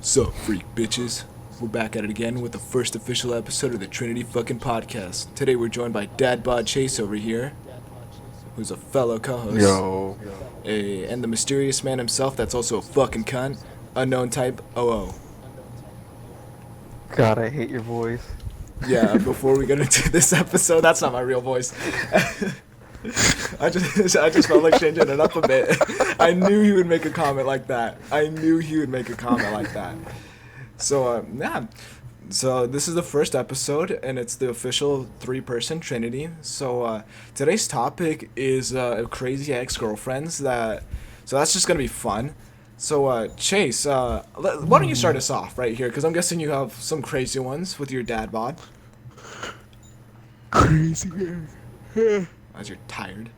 Sup, freak bitches? We're back at it again with the first official episode of the Trinity fucking podcast. Today we're joined by Dad Bod Chase over here, who's a fellow co-host, Yo. and the mysterious man himself that's also a fucking cunt, unknown type OO. God, I hate your voice. Yeah, before we get into this episode, that's not my real voice. I just felt like changing it up a bit. I knew he would make a comment like that. So, yeah. So this is the first episode, and it's the official three-person Trinity. So today's topic is crazy ex-girlfriends. So that's just gonna be fun. So Chase, why don't you start us off right here? Because I'm guessing you have some crazy ones with your dad bod. Crazy. As you're tired.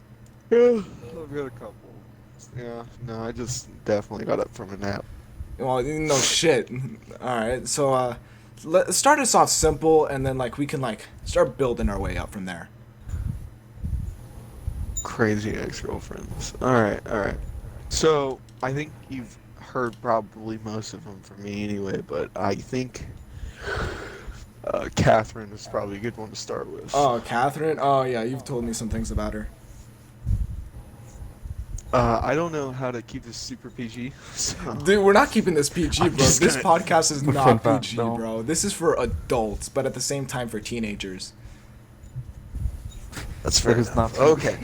I've got a couple. Yeah, no, I just definitely got up from a nap. Well, no shit. All right. So let's start us off simple, and then we can start building our way up from there. Crazy ex-girlfriends. Alright. So, I think you've heard probably most of them from me anyway, but I think Catherine is probably a good one to start with. Oh, Catherine. Oh yeah, you've told me some things about her. I don't know how to keep this super PG, so... Dude, we're not keeping this PG, I'm bro. just This gonna- podcast is For not fun, PG, no. bro. This is for adults, but at the same time for teenagers. That's fair It's enough. not Okay.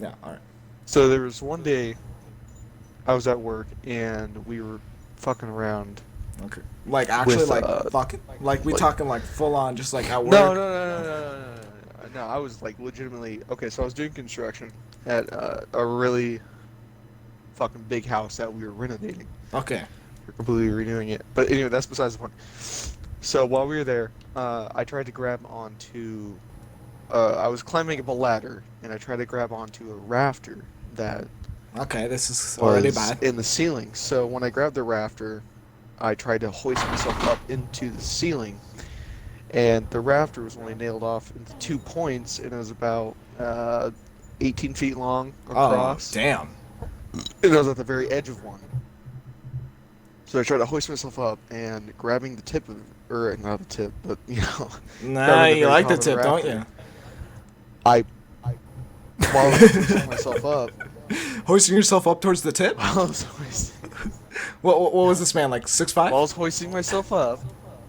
Yeah. All right. So there was one day I was at work and we were fucking around. Okay. Actually, With, fucking. We like- talking full on, just at work. No. I was legitimately okay. So I was doing construction at a really fucking big house that we were renovating. Okay. We're completely renewing it. But anyway, that's besides the point. So while we were there, I tried to grab onto. I was climbing up a ladder and I tried to grab onto a rafter that Okay. This is already was bad. in the ceiling. So when I grabbed the rafter, I tried to hoist myself up into the ceiling, and the rafter was only nailed off into 2 points, and it was about 18 feet long across, Oh, damn. and I was at the very edge of one. So I tried to hoist myself up, and grabbing the tip of, or not the tip, but Nah, grabbing the you very like the top of tip, don't rafter, you? while I was hoisting myself up, Hoisting yourself up towards the tip? while I was hoisting, What was this man, 6'5"? while I was hoisting myself up.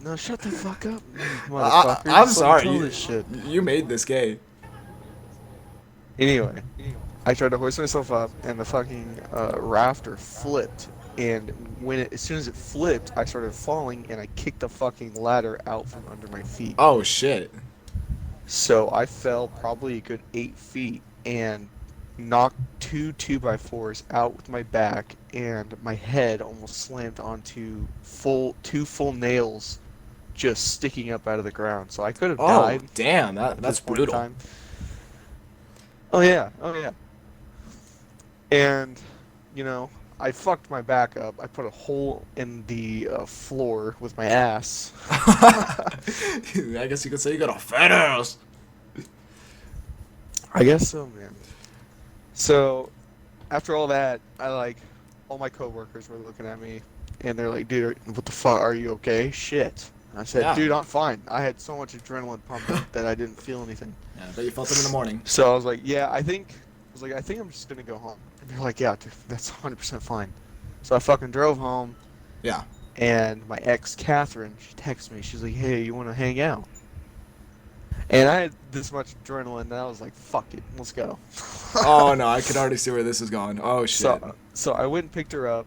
No, shut the fuck up, I'm motherfucker. Just let me sorry. tell this shit. You made this gay. Anyway, I tried to hoist myself up, and the fucking rafter flipped. And as soon as it flipped, I started falling, and I kicked the fucking ladder out from under my feet. Oh, shit. So I fell probably a good 8 feet and knocked two 2x4s out with my back, and my head almost slammed onto two full nails just sticking up out of the ground. So I could have Oh, died. damn. At That's this point in brutal. time. Oh yeah. And, I fucked my back up. I put a hole in the floor with my ass. I guess you could say you got a fat ass. I guess so, man. So, after all that, all my coworkers were looking at me, and they're like, dude, what the fuck, are you okay? Shit. And I said, Yeah. dude, I'm fine. I had so much adrenaline pumping that I didn't feel anything. Yeah, but you felt it in the morning. So I was like, I think I'm just gonna go home. And they're like, yeah, dude, that's 100% fine. So I fucking drove home, Yeah. and my ex, Catherine, she texted me. She's like, hey, you want to hang out? And I had this much adrenaline that I was like, fuck it, let's go. Oh, no, I could already see where this is going. Oh, shit. So I went and picked her up,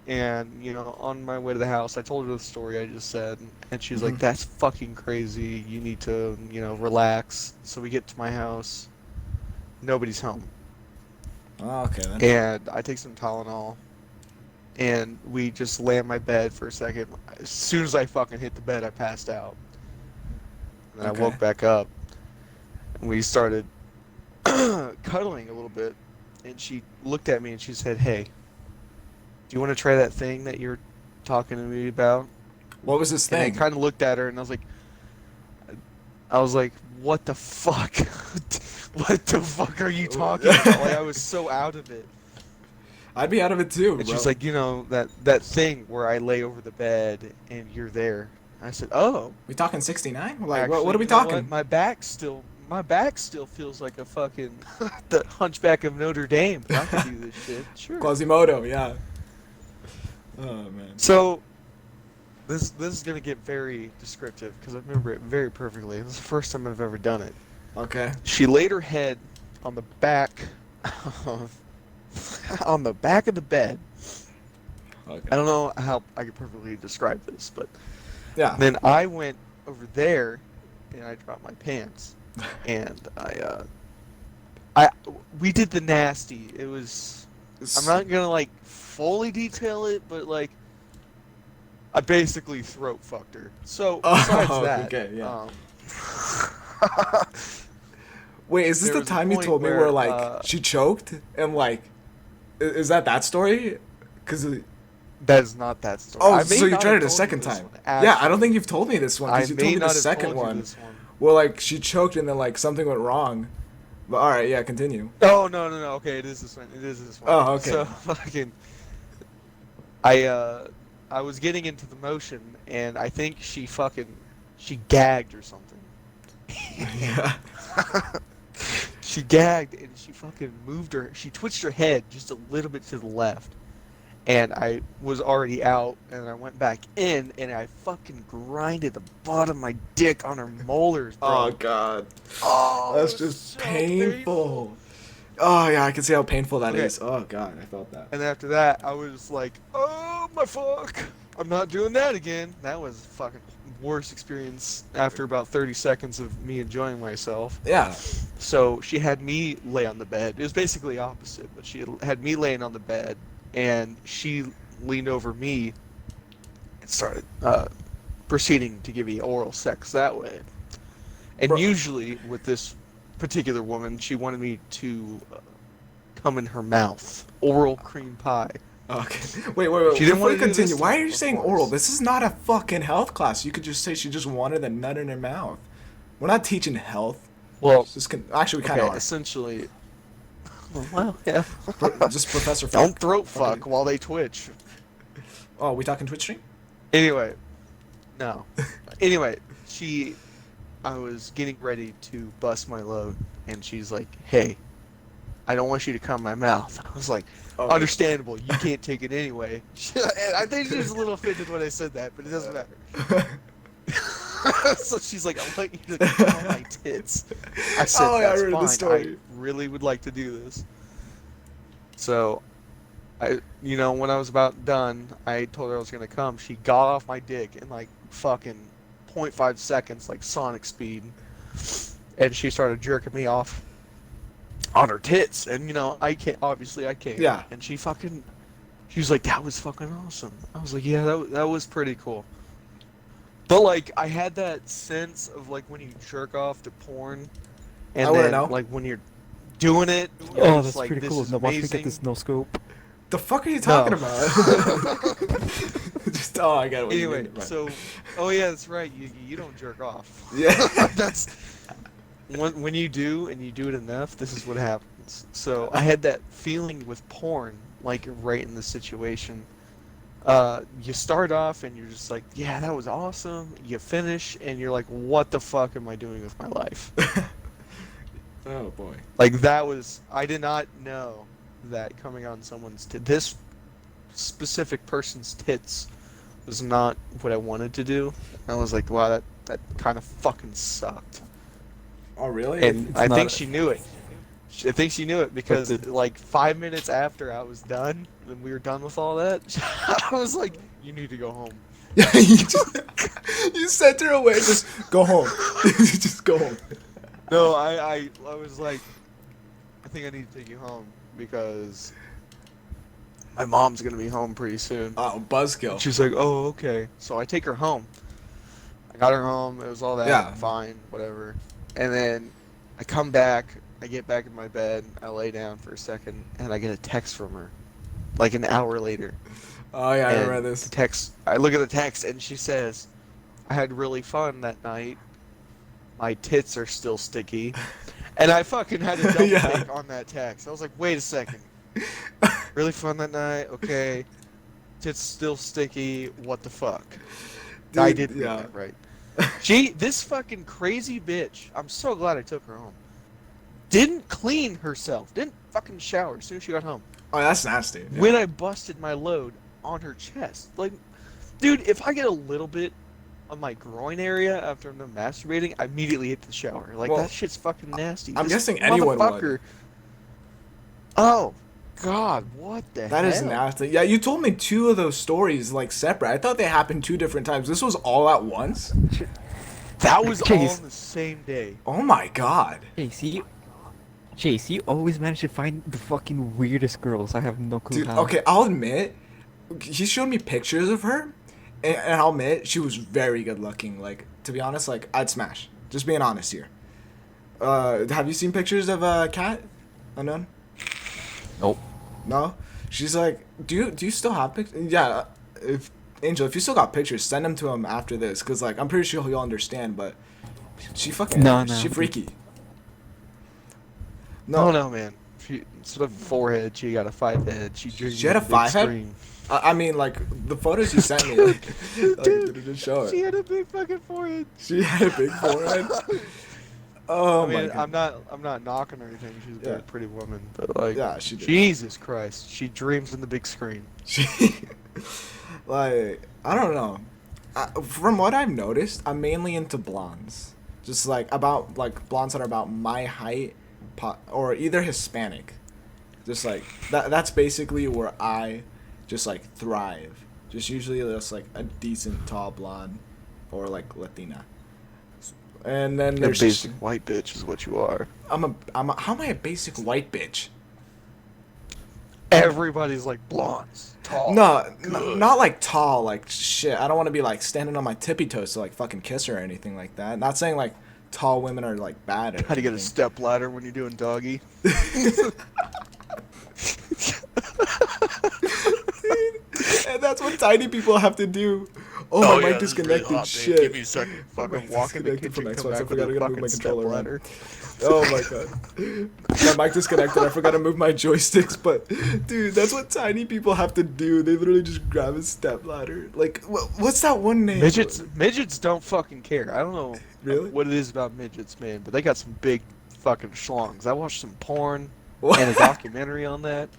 and, on my way to the house, I told her the story I just said, and she's like, Mhm. that's fucking crazy. You need to, relax. So we get to my house. Nobody's home. Oh, okay, then. And I take some Tylenol, and we just lay on my bed for a second. As soon as I fucking hit the bed, I passed out. And then Okay. I woke back up, and we started cuddling a little bit, and she looked at me and she said, hey, do you want to try that thing that you're talking to me about? What was this And I thing? kind of looked at her, and I was like, what the fuck? What the fuck are you talking about? I was so out of it. I'd be out of it too, And bro. she's like, that thing where I lay over the bed and you're there. I said, oh, We talking 69? Like, what actually, are we you know what? talking? My back still feels like a fucking the Hunchback of Notre Dame. But I can do this shit. Sure. Quasimodo, yeah. Oh man. So this is gonna get very descriptive because I remember it very perfectly. It was the first time I've ever done it. Okay. She laid her head on the back of on the back of the bed. I Okay. don't know how I could perfectly describe this, but Yeah. then I went over there and I dropped my pants and we did the nasty. It was I'm not gonna like fully detail it, but like I basically throat fucked her. So besides Oh, that, okay, yeah. um, Wait, is this there the was a time you point told me where, where like she choked and like, is that story? Cause that is not that story. oh, I may so you not tried have it a told you second this time? one, Yeah, I don't actually. think you've told me this one I because you told may me the not have second told you one. this one. Well, like she choked and then like something went wrong. But all right, yeah, continue. Oh no. Okay, it is this one. It is this one. Oh, okay. So fucking, I was getting into the motion, and I think she gagged or something. Yeah. She gagged and she fucking she twitched her head just a little bit to the left. And I was already out and I went back in and I fucking grinded the bottom of my dick on her molars, bro. Oh god. Oh, That's it was just so painful. Oh yeah, I can see how painful that Okay. is. Oh god, I felt that. And after that, I was like, oh my fuck. I'm not doing that again. That was fucking worst experience after about 30 seconds of me enjoying myself. Yeah. So she had me lay on the bed. It was basically opposite, but she had me laying on the bed, and she leaned over me and started proceeding to give me oral sex that way. And Bro. usually with this particular woman, she wanted me to come in her mouth. Oral cream pie. Okay. Wait. She didn't Before want you to do this continue, to why me, are you of saying course. oral? This is not a fucking health class. You could just say she just wanted the nut in her mouth. We're not teaching health. Well, Actually, we kind okay, of essentially. Well, yeah. are. Just Professor. Don't throat fucking- fuck while they twitch. Oh, we talking Twitch stream? Anyway, no. Anyway, I was getting ready to bust my load, and she's like, "Hey, I don't want you to come in my mouth." I was like, Oh, "Understandable. You can't take it anyway." And I think she was a little offended when I said that, but it doesn't matter. So she's like, "I want you to come on my tits." I said, Oh, yeah, I "That's heard fine. this story. I really would like to do this." So, when I was about done, I told her I was gonna come. She got off my dick in like fucking 0.5 seconds, like Sonic speed, and she started jerking me off on her tits. And I can't. Obviously, I can't. Yeah. And she was like, "That was fucking awesome." I was like, "Yeah, that was pretty cool." But like, I had that sense of like when you jerk off to porn, and I wanna then know. like when you're doing it, you're Oh, just that's like, pretty this cool. is Now watch me amazing. get this no scope. The fuck are you talking No. about? Just I got what you Anyway, mean. Right. so yeah, that's right. You don't jerk off. Yeah. That's when you do and you do it enough. This is what happens. So I had that feeling with porn, like right in the situation. You start off and you're just like, yeah, that was awesome. You finish and you're like, what the fuck am I doing with my life? Oh boy. Like I did not know that coming on this specific person's tits was not what I wanted to do. I was like, wow, that kind of fucking sucked. Oh really? And It's I not- think she knew it. I think she knew it because the- like 5 minutes after I was done, and we were done with all that, I was like, you need to go home. Yeah, you sent her away. Just go home. Just go home. No, I was like, I think I need to take you home because my mom's gonna be home pretty soon. Oh, buzzkill. She's like, oh, okay. So I take her home. I got her home. It was all that. Yeah. Fine, whatever. And then I come back. I get back in my bed. I lay down for a second, and I get a text from her, like an hour later. Oh yeah, I And remember this. the text. I look at the text, and she says, "I had really fun that night. My tits are still sticky." And I fucking had a double Yeah. take on that text. I was like, wait a second. Really fun that night. Okay. Tits still sticky. What the fuck? I Dude, did read yeah. that right. This fucking crazy bitch. I'm so glad I took her home. Didn't clean herself. Didn't fucking shower as soon as she got home. Oh, that's nasty. Yeah. When I busted my load on her chest, like, dude, if I get a little bit on my groin area after I'm done masturbating, I immediately hit the shower. Like, Well, that shit's fucking nasty. I'm This guessing anyone would. motherfucker. Oh, God, what the That hell? is nasty. Yeah, you told me two of those stories like separate. I thought they happened two different times. This was all at once. That was all Chase. on the same day. Oh my god. Chase, you always manage to find the fucking weirdest girls. I have no clue Dude, how. okay, I'll admit, he showed me pictures of her, and I'll admit she was very good looking. Like, to be honest, like I'd smash. Just being honest here. Have you seen pictures of Kat? Unknown? Nope. No. She's like, do you still have pictures? Yeah. If Angel, if you still got pictures, send them to him after this, cause like I'm pretty sure he'll understand. But she fucking No. she freaky. No, no, man. She, instead of 4-head, she got a 5-head. She had a 5-head? I mean, like the photos you sent me, like, Dude, just show she it. had a big fucking forehead. She had a big forehead. Oh I mean, my god. I'm not knocking her or anything. She's a Yeah. very pretty woman, but like, Yeah, she did. Jesus Christ, she dreams in the big screen. She, like, I don't know. From what I've noticed, I'm mainly into blondes. Just like blondes that are about my height, or either Hispanic. Just like that's basically where I just like thrive. Just usually just like a decent tall blonde, or like Latina. And then A there's basic white bitch is what you are. how am I a basic white bitch? Everybody's like blondes, tall. No, good. not like tall, like shit. I don't want to be like standing on my tippy toes to like fucking kiss her or anything like that. Not saying like tall women are like bad. Or How to get a anything. step ladder when you're doing doggy? And that's what tiny people have to do. Oh, my mic disconnected. Shit. Give me a second. Fucking walk in the disconnected from kitchen, Xbox. come I back forgot with I a gotta move my fucking step controller around. ladder. Oh my god. My mic disconnected. I forgot to move my joysticks. But dude, that's what tiny people have to do. They literally just grab a step ladder. Like, what's that one name? Midgets don't fucking care. I don't know Really? what it is about midgets, man, but they got some big fucking schlongs. I watched some porn What? and a documentary on that.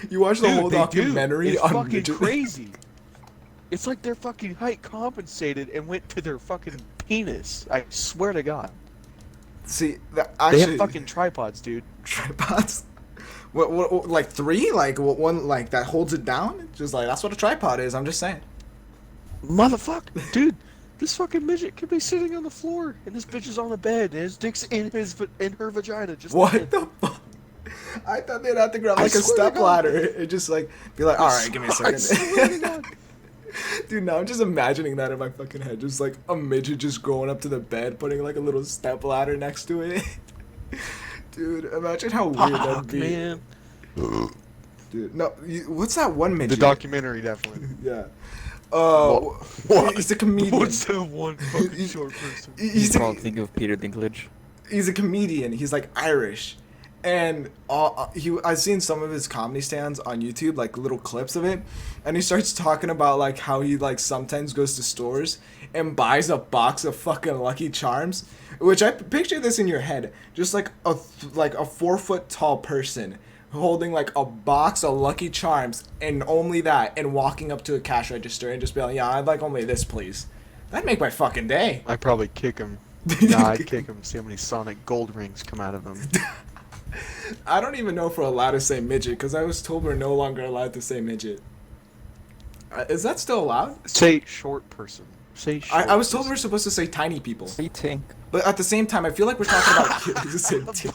You watched the Dude, whole they do. documentary It's on fucking midget- crazy. It's like their fucking height compensated and went to their fucking penis. I swear to God. See, that They actually have fucking tripods, dude. tripods. What, like three? Like one like that holds it down? Just like that's what a tripod is. I'm just saying. Motherfucker, dude. This fucking midget could be sitting on the floor, and this bitch is on the bed, and his dick's in her vagina. Just What like the fuck? I thought they'd have to grab I like a swear to step God. ladder and just like be like, all right, give me a I swear to second. God. Dude, now I'm just imagining that in my fucking head, just like a midget just going up to the bed, putting like a little step ladder next to it. Dude, imagine how weird that'd Fuck, be. man. Dude, no, what's that one The midget? documentary, definitely. Yeah. What? He's a comedian. What's that one fucking short person? He's It's a, called Think of Peter Dinklage. he's a comedian. He's like Irish, and I've seen some of his comedy stands on YouTube, like little clips of it, and he starts talking about like how he like sometimes goes to stores and buys a box of fucking Lucky Charms, which I picture this in your head, just like a 4 foot tall person holding like a box of Lucky Charms and only that, and walking up to a cash register and just be like, yeah, I'd like only this, please. That'd make my fucking day. I'd probably kick him. Nah, I'd kick him. See how many Sonic gold rings come out of him. I don't even know if we're allowed to say midget, because I was told we're no longer allowed to say midget. Is that still allowed? Say short person. Say short. I was told we're person. supposed to say tiny people. What do you think? But at the same time, I feel like we're talking about kids. The same thing.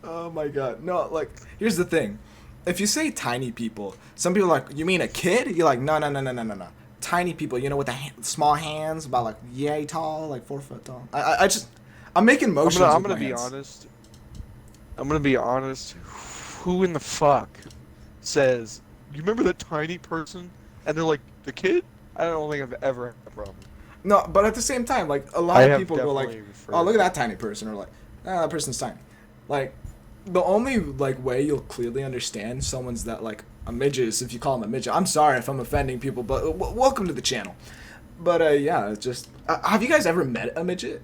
Oh my god. No, like, here's the thing. If you say tiny people, some people are like, you mean a kid? You're like, no. Tiny people, you know, with the small hands, about like yay tall, like 4 foot tall. I'm making motions. I'm with gonna my be hands. honest. I'm gonna be honest. Who in the fuck says, you remember that tiny person? And they're like, the kid? I don't think I've ever had a problem. No, but at the same time, like a lot I of have people go like, definitely referred- "Oh, look at that tiny person," or like, "Ah, that person's tiny." Like, the only like way you'll clearly understand someone's that like a midget is if you call them a midget. I'm sorry if I'm offending people, but welcome to the channel. But yeah, it's just have you guys ever met a midget?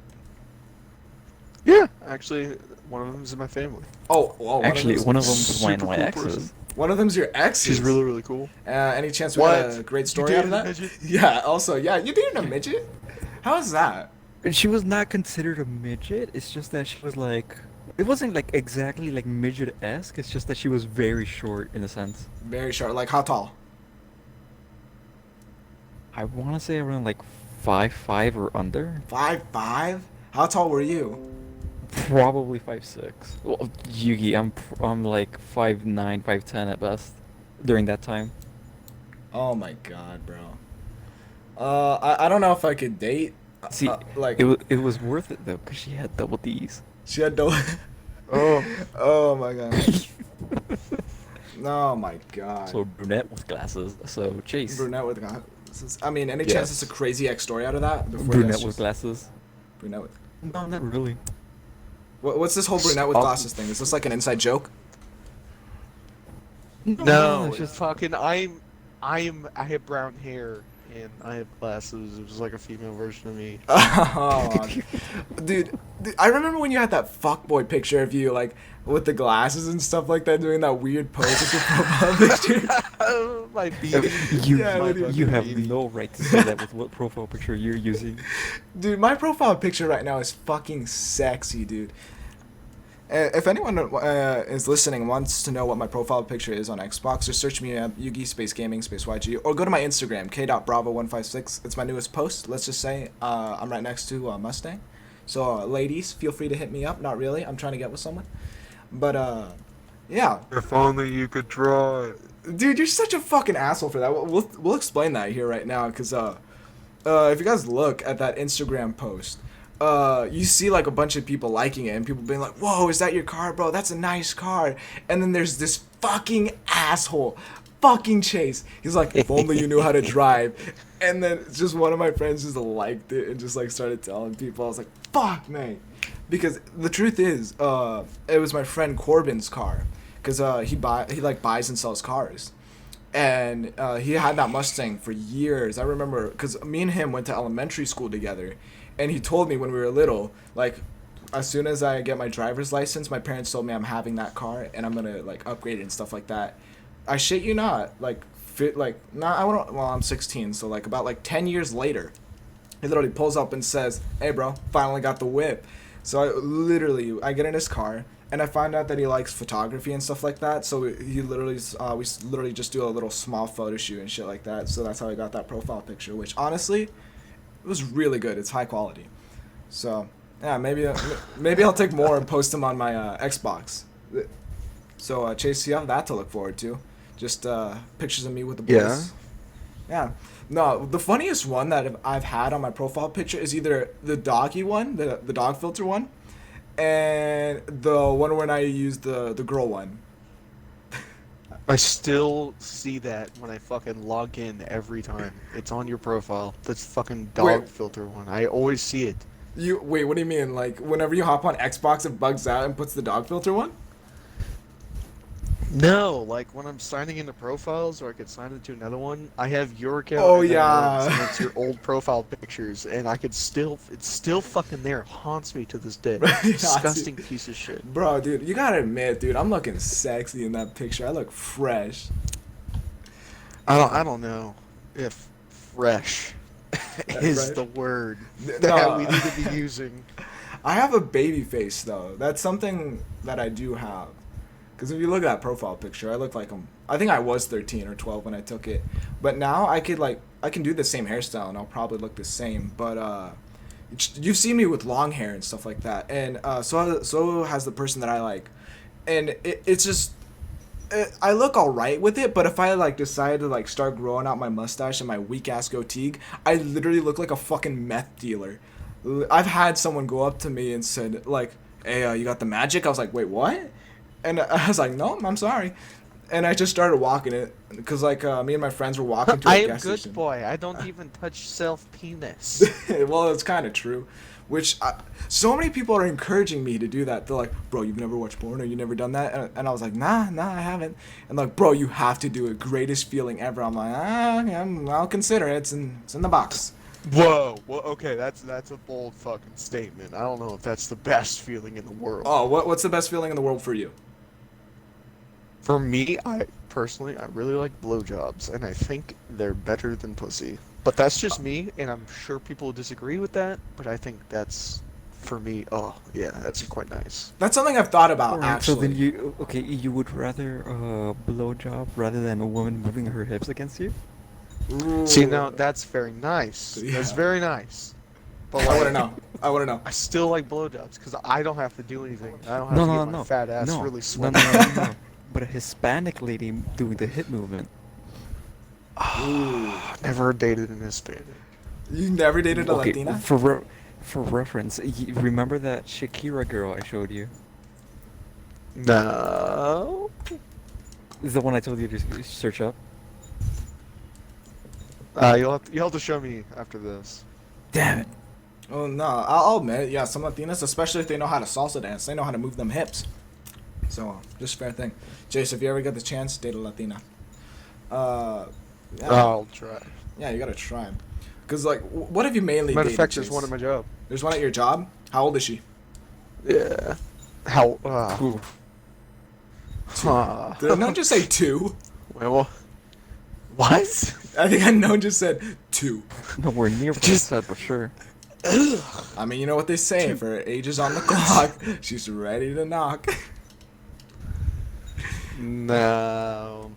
Yeah, actually, one of them's in my family. Oh, well, Actually, one of them's super one of my cool exes. person. one of them's your ex. She's really, really cool. Any chance we What? got a great You story out of dated a that? midget? Yeah. Also, yeah, you dated a midget? How is that? And she was not considered a midget. It's just that she was like, it wasn't like exactly like midget-esque. It's just that she was very short in a sense. Very short. Like how tall? I want to say around like 5'5" or under. 5'5"? How tall were you? Probably 5'6". Well, Yugi, I'm like 5'9", 5'10" at best during that time. Oh my god, bro. I don't know if I could date. See, like it was worth it though, cause she had double D's. she had no. Oh, Oh my god. Oh my god. So brunette with glasses. So Chase. Brunette with glasses. I mean, any Yes. chance it's a crazy X story out of that? Before you Brunette guys with just- glasses. Brunette with. No, not really. What's this whole brunette with Stop. glasses thing? Is this like an inside joke? no, it's it's just fucking. I have brown hair and I have glasses. It was like a female version of me. Oh, dude, I remember when you had that fuckboy picture of you, like, with the glasses and stuff like that, doing that weird pose as your profile picture. My beanie. you Yeah, My literally. you have fucking beanie. no right to say that with what profile picture you're using. Dude, my profile picture right now is fucking sexy, dude. If anyone is listening and wants to know what my profile picture is on Xbox, just search me at Yugi Space Gaming Space YG, or go to my Instagram k.bravo156. It's my newest post. Let's just say I'm right next to Mustang. So ladies, feel free to hit me up. Not really. I'm trying to get with someone. But yeah. If only you could draw it. Dude, you're such a fucking asshole for that. We'll explain that here right now, because if you guys look at that Instagram post, you see like a bunch of people liking it and people being like, "Whoa, is that your car, bro? That's a nice car." And then there's this fucking asshole, fucking Chase. He's like, "If only you knew how to drive." And then just one of my friends just liked it and just like started telling people. I was like, "Fuck, man," because the truth is, it was my friend Corbin's car, because he like buys and sells cars. And he had that Mustang for years. I remember because me and him went to elementary school together, and he told me when we were little, like, as soon as I get my driver's license, my parents told me I'm having that car and I'm gonna like upgrade it and stuff like that. I shit you not, like I'm 16, so like about like 10 years later, he literally pulls up and says, "Hey bro, finally got the whip." So I get in his car. And I find out that he likes photography and stuff like that. So we literally just do a little small photo shoot and shit like that. So that's how I got that profile picture, which honestly, it was really good. It's high quality. So yeah, maybe I'll take more and post them on my Xbox. So Chase, you have that to look forward to. Just pictures of me with the boys. Yeah. No, the funniest one that I've had on my profile picture is either the doggy one, the dog filter one, and the one when I used the girl one. I still see that when I fucking log in every time. It's on your profile. That's fucking dog Wait. filter one. I always see it. Wait, what do you mean? Like whenever you hop on Xbox, it bugs out and puts the dog filter one? No, like when I'm signing into profiles or I could sign into another one, I have your account. Oh, and then yeah. it's your old profile pictures, and it's still fucking there. It haunts me to this day. Yeah, Disgusting dude. piece of shit. Bro, dude, you gotta admit, dude, I'm looking sexy in that picture. I look fresh. I don't know if fresh is Right? the word No. that we need to be using. I have a baby face though. That's something that I do have. Because if you look at that profile picture, I look like I think I was 13 or 12 when I took it. But now I can do the same hairstyle and I'll probably look the same. But you've seen me with long hair and stuff like that. And so has the person that I like. And it's just I look all right with it, but if I like decide to like start growing out my mustache and my weak ass goatee, I literally look like a fucking meth dealer. I've had someone go up to me and said like, "Hey, you got the magic?" I was like, "Wait, what?" And I was like, "No, I'm sorry." and I just started walking it because like me and my friends were walking to a I am gas good station. boy. I don't even touch self penis. Well, it's kind of true. So many people are encouraging me to do that. They're like, bro, you've never watched porn or you never done that? And I was like, nah, I haven't. And like, bro, you have to do it. Greatest feeling ever. I'm like, I'll consider it. It's in the box. Whoa. Well, okay, that's a bold fucking statement. I don't know if that's the best feeling in the world. Oh, what's the best feeling in the world for you? For me, I really like blowjobs, and I think they're better than pussy. But that's just me, and I'm sure people will disagree with that. But I think that's, for me, oh yeah, that's quite nice. That's something I've thought about Alright, so then actually. you would rather blowjob rather than a woman moving her hips against you? See, Ooh. now that's very nice. That's Yeah. very nice. But I like, want to know. I still like blowjobs because I don't have to do anything. I don't have No, to no, get my no, fat ass no, really no, sweaty. no. But a Hispanic lady doing the hip movement. Ooh. Never dated an Hispanic. You never dated a Okay, Latina? for reference, remember that Shakira girl I showed you? No. The one I told you to search up? You'll have to show me after this. Damn it. Oh no, I'll admit, yeah, some Latinas, especially if they know how to salsa dance, they know how to move them hips. So, just fair thing. Jace, if you ever get the chance, date a Latina. Yeah, I'll try. yeah, you gotta try. Cause like, what have you mainly Matter of dated? fact, there's Jace? one at my job. There's one at your job. How old is she? Yeah. How? Ooh. Huh. Did I just say 2? Well, what? I think I know just said 2. Nowhere near what I said, but sure. I mean, you know what they say. If her age is on the clock, she's ready to knock. No.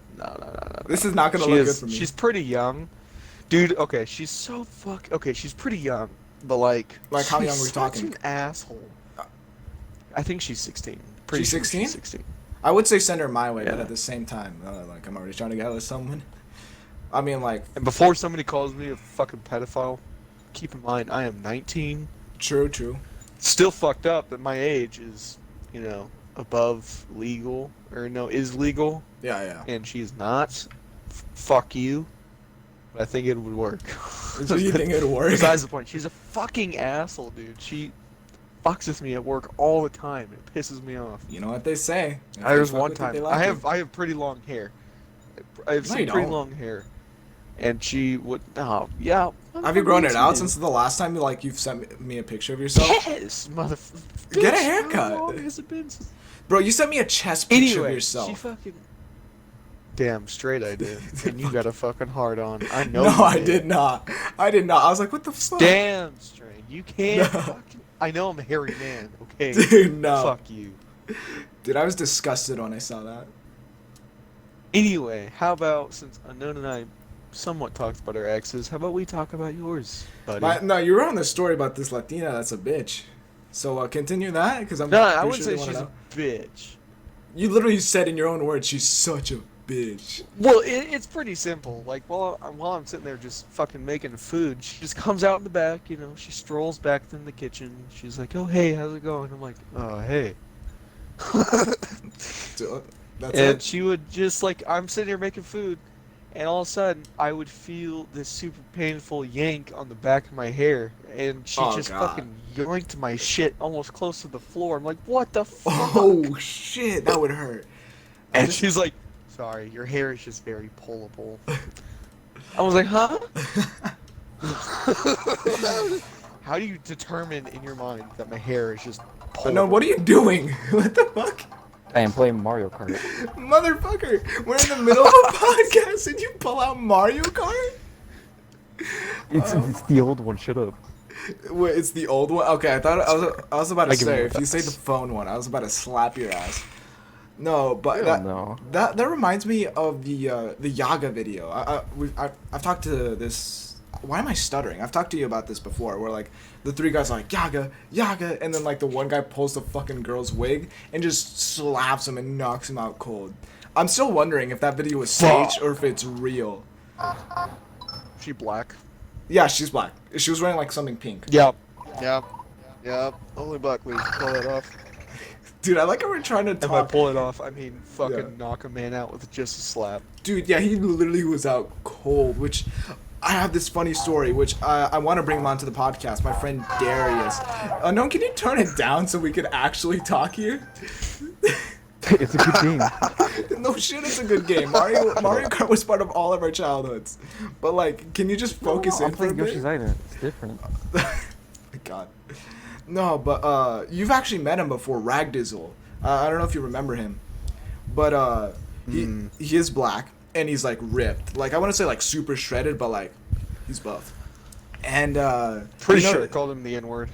This is not gonna She look is. good for me. She's pretty young, dude. Okay, she's so Okay, she's pretty young, but like. Like, how she's young are we such talking? An asshole. I think she's 16. She's sure 16? 16. I would say send her my way, but Yeah. at the same time, like I'm already trying to get with someone. I mean, like, And before somebody calls me a fucking pedophile, keep in mind I am 19. true. Still fucked up that my age is, above legal or no is legal, Yeah. and she's not. Fuck you. But I think it would work. So you think it'll work? Besides the point, she's a fucking asshole, dude. She fucks with me at work all the time. It pisses me off. You know what they say. If they There's fuck one with you, time they like I you. have pretty long hair. I have No, some you pretty don't. long hair, and she would. Oh yeah. Have you grown it out dude. since the last time you've sent me a picture of yourself? Yes, Get a Bitch, haircut. How long has it been since... Bro, you sent me a chest picture of Anyway, yourself. she fucking. Damn straight I did, and you got a fucking hard on. I know. No, you I did not. I was like, what the fuck? Damn straight. You can't. No. Fucking... I know I'm a hairy man. Okay. Dude, no. Fuck you. Dude, I was disgusted when I saw that. Anyway, how about, since Unknown and I somewhat talked about our exes, how about we talk about yours, buddy? No, you were on the story about this Latina that's a bitch. So continue that, because I'm No, I pretty wouldn't sure say they wanna she's know. a bitch. You literally said in your own words, she's such a bitch. Well, it's pretty simple. Like, while I'm sitting there just fucking making food, she just comes out in the back, she strolls back in the kitchen. She's like, oh, hey, how's it going? I'm like, oh, hey. So, that's And it. she would just, like, I'm sitting here making food, and all of a sudden, I would feel this super painful yank on the back of my hair, and she Oh, just God. fucking yoinked my shit almost close to the floor. I'm like, what the fuck? Oh, shit, that would hurt. And she's like, sorry, your hair is just very pullable. I was like, huh? How do you determine in your mind that my hair is just pullable? No, what are you doing? What the fuck? I am playing Mario Kart. Motherfucker, we're in the middle of a podcast and you pull out Mario Kart? It's the old one, shut up. Wait, it's the old one? Okay, I was about to I give say, you if you say the pass. phone one, I was about to slap your ass. No, but Hell no. that reminds me of the Yaga video. I've talked to this. Why am I stuttering? I've talked to you about this before, where like the three guys are like Yaga, and then like the one guy pulls the fucking girl's wig and just slaps him and knocks him out cold. I'm still wondering if that video was staged or if it's real. She black? Yeah, she's black. She was wearing like something pink. Yep. Only black ladies pull that off. Dude, I like how we're trying to And by talk. pull it off, I mean fucking Yeah. knock a man out with just a slap. Dude, yeah, he literally was out cold, which I have this funny story, which I want to bring him onto the podcast. My friend Darius. No, can you turn it down so we can actually talk here? It's a good game. No shit, it's a good game. Mario Kart was part of all of our childhoods. But like, can you just focus I'm in for a playing bit? Yoshi's Island. It's different. My God. No, but you've actually met him before, Ragdizzle. I don't know if you remember him, but he is black and he's like ripped. Like I want to say like super shredded, but like he's buff. And Pretty you know- sure I called him the N-word.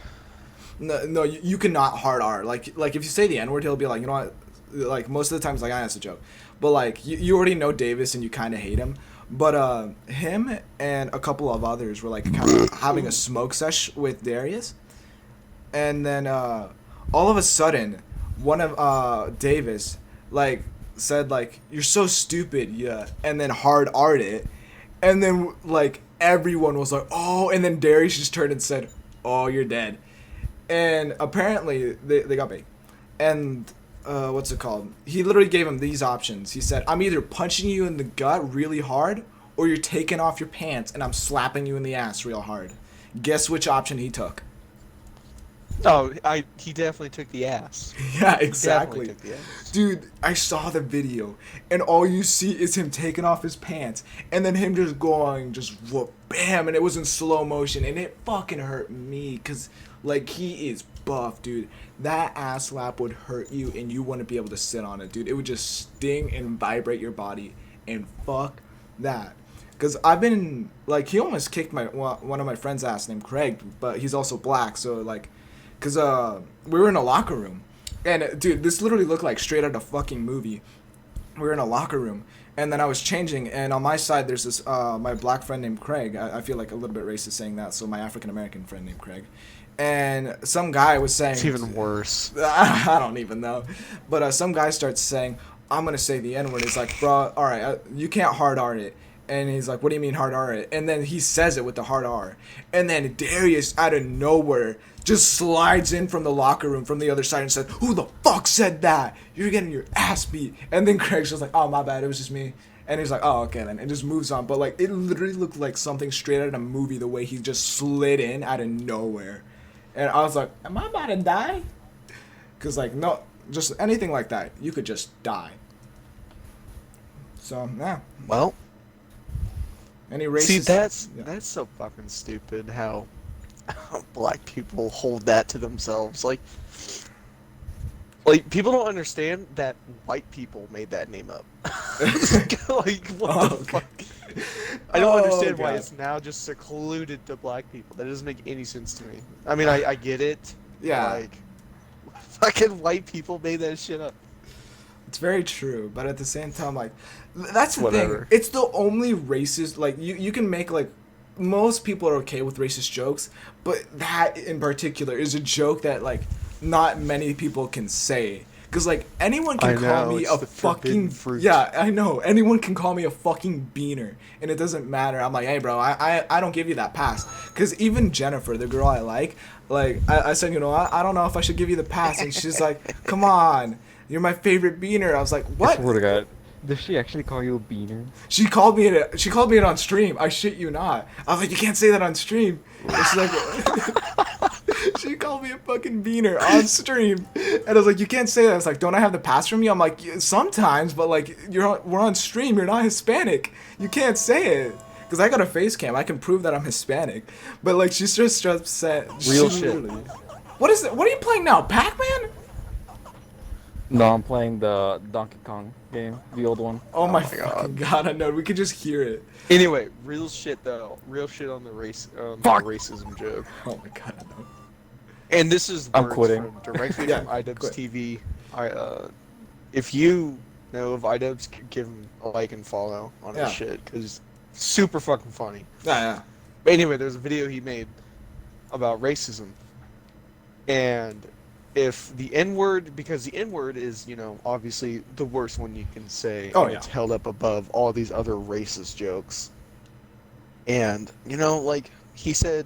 No, you cannot hard R. Like if you say the N word, he'll be like, you know what? Like most of the times, like that's a joke. But like you already know Davis and you kind of hate him. But him and a couple of others were like kind of having a smoke sesh with Darius, and then all of a sudden, one of Davis like said like, "You're so stupid," yeah, and then hard R'd it, and then like everyone was like, "Oh," and then Darius just turned and said, "Oh, you're dead," and apparently they got bait, and. What's it called? He literally gave him these options. He said, I'm either punching you in the gut really hard, or you're taking off your pants and I'm slapping you in the ass real hard. Guess which option he took? Oh, he definitely took the ass. Yeah, Definitely exactly. took the ass. Dude, I saw the video, and all you see is him taking off his pants, and then him just going, just whoop, bam, and it was in slow motion, and it fucking hurt me, because, like, he is buff, dude. That ass slap would hurt you, and you wouldn't be able to sit on it, dude. It would just sting and vibrate your body, and fuck that. Because I've been, like, he almost kicked one of my friends' ass named Craig, but he's also black, so, like, because we were in a locker room. And, dude, this literally looked like straight out of a fucking movie. We were in a locker room. And then I was changing. And on my side, there's this, my black friend named Craig. I feel like a little bit racist saying that. So my African-American friend named Craig. And some guy was saying... It's even worse. I don't even know. But some guy starts saying, I'm going to say the N-word. He's like, bro, all right, you can't hard R it. And he's like, what do you mean hard R it? And then he says it with the hard R. And then Darius, out of nowhere, just slides in from the locker room from the other side and said, who the fuck said that? You're getting your ass beat. And then Craig's just like, oh, my bad, it was just me. And he's like, oh, okay then. And just moves on. But, like, it literally looked like something straight out of a movie the way he just slid in out of nowhere. And I was like, am I about to die? Because, like, no, just anything like that, you could just die. So, yeah. Well, Any racist... see, that's yeah. so fucking stupid how black people hold that to themselves. Like people don't understand that white people made that name up. Like, what the fuck? I don't understand why God. it's now just secluded to black people. That doesn't make any sense to me. I mean, I get it. Yeah. Like, fucking white people made that shit up. It's very true, but at the same time, like, that's the Whatever. thing. It's the only racist, like, you can make, like, most people are okay with racist jokes, but that in particular is a joke that, like, not many people can say. Because, like, anyone can I call know, me it's a the forbidden fucking... fruit. Yeah, I know. Anyone can call me a fucking beaner, and it doesn't matter. I'm like, hey, bro, I don't give you that pass. Because even Jennifer, the girl I like, I said, you know, I don't know if I should give you the pass. And she's like, come on, you're my favorite beaner. I was like, I what? swear to God. Does she actually call you a beaner? She called me it on stream. I shit you not. I was like, you can't say that on stream. And she's like, she called me a fucking beaner on stream, and I was like, you can't say that. I was like, don't I have the pass from you? I'm like, sometimes, but like, we're on stream. You're not Hispanic. You can't say it. Because I got a face cam. I can prove that I'm Hispanic. But like, she's just upset. Real She shit. literally- What is it? What are you playing now? Pac-Man? No, I'm playing the Donkey Kong game, the old one. Oh my, my fucking God, I know. We could just hear it. Anyway, real shit though. Real shit on the Fuck. racism joke. Oh my God, I know. And this is I'm words quitting. from, directly Yeah, from iDubbbz quit. TV. If you know of iDubbbz, give him a like and follow on Yeah. his shit because super fucking funny. Yeah. But anyway, there's a video he made about racism, and if the N-word, because the N-word is, you know, obviously the worst one you can say. Oh, and yeah. It's held up above all these other racist jokes. And, you know, like, he said,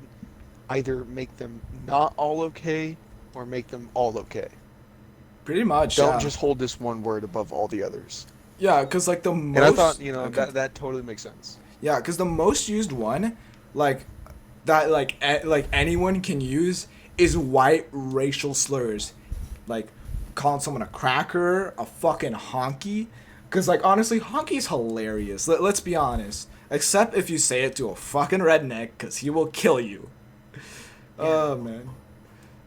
either make them not all okay, or make them all okay. Pretty much. Don't Yeah. just hold this one word above all the others. Yeah, because like the most. And I thought, Okay. that totally makes sense. Yeah, because the most used one, like that, like anyone can use is white racial slurs, like calling someone a cracker, a fucking honky. Because like honestly, honky's hilarious. Let's be honest. Except if you say it to a fucking redneck, because he will kill you. Oh man.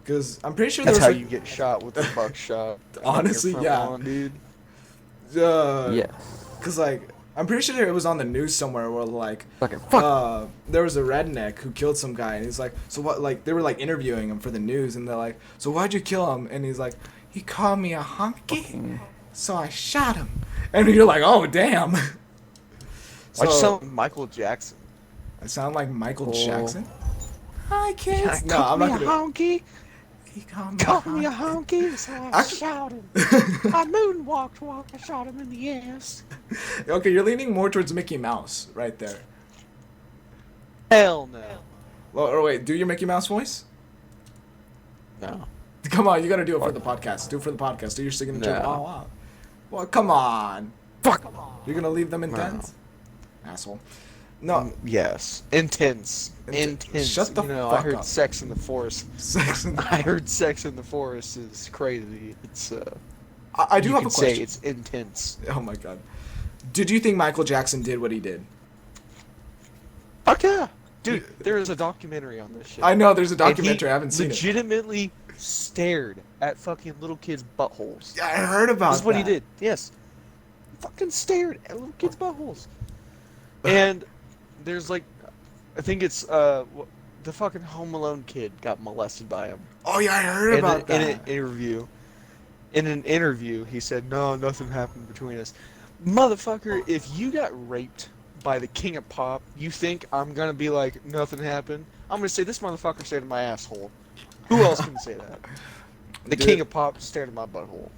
Because I'm pretty sure That's there's how like, you get shot with a buckshot. Honestly, on your front yeah. lawn, dude. Yes. Because like I'm pretty sure it was on the news somewhere where like Fucking fuck. there was a redneck who killed some guy, and he's like, so what? Like they were like interviewing him for the news, and they're like, so why'd you kill him? And he's like, he called me a honky, Fucking- so I shot him. And you're like, oh damn. Why'd you So sound like Michael Jackson? I sound like Michael Oh. Jackson. Hi kids. No, Call I'm me not a gonna. honky. He called me Call a me a honky. honky. So I Actually- shot him. I moonwalked while I shot him in the ass. Okay, you're leaning more towards Mickey Mouse right there. Hell no. Well, or wait, do your Mickey Mouse voice. No. Come on, you gotta do it for the podcast. Do it for the podcast. Do your signature. No. Wow, wow. Well, come on. Fuck. You're gonna leave them in No. tents? Asshole. No. Yes. Intense. Intense. Shut the I fuck heard up. Sex in the Forest. Sex and I heard Sex in the Forest is crazy. It's I do you have could a say question. it's intense. Oh my god. Did you think Michael Jackson did what he did? Fuck yeah. Dude, there is a documentary on this shit. I know there's a And he documentary. I haven't seen it. legitimately stared at fucking little kids' buttholes. Yeah, I heard about This is what he that. did. Yes. Fucking stared at little kids' buttholes. And there's like, I think it's the fucking Home Alone kid got molested by him. Oh yeah, I heard about in that. an interview. In an interview, he said, "No, nothing happened between us." Motherfucker, if you got raped by the king of pop, you think I'm gonna be like, nothing happened? I'm gonna say this motherfucker stared at my asshole. Who else can say that? The Dude. king of pop stared at my butthole.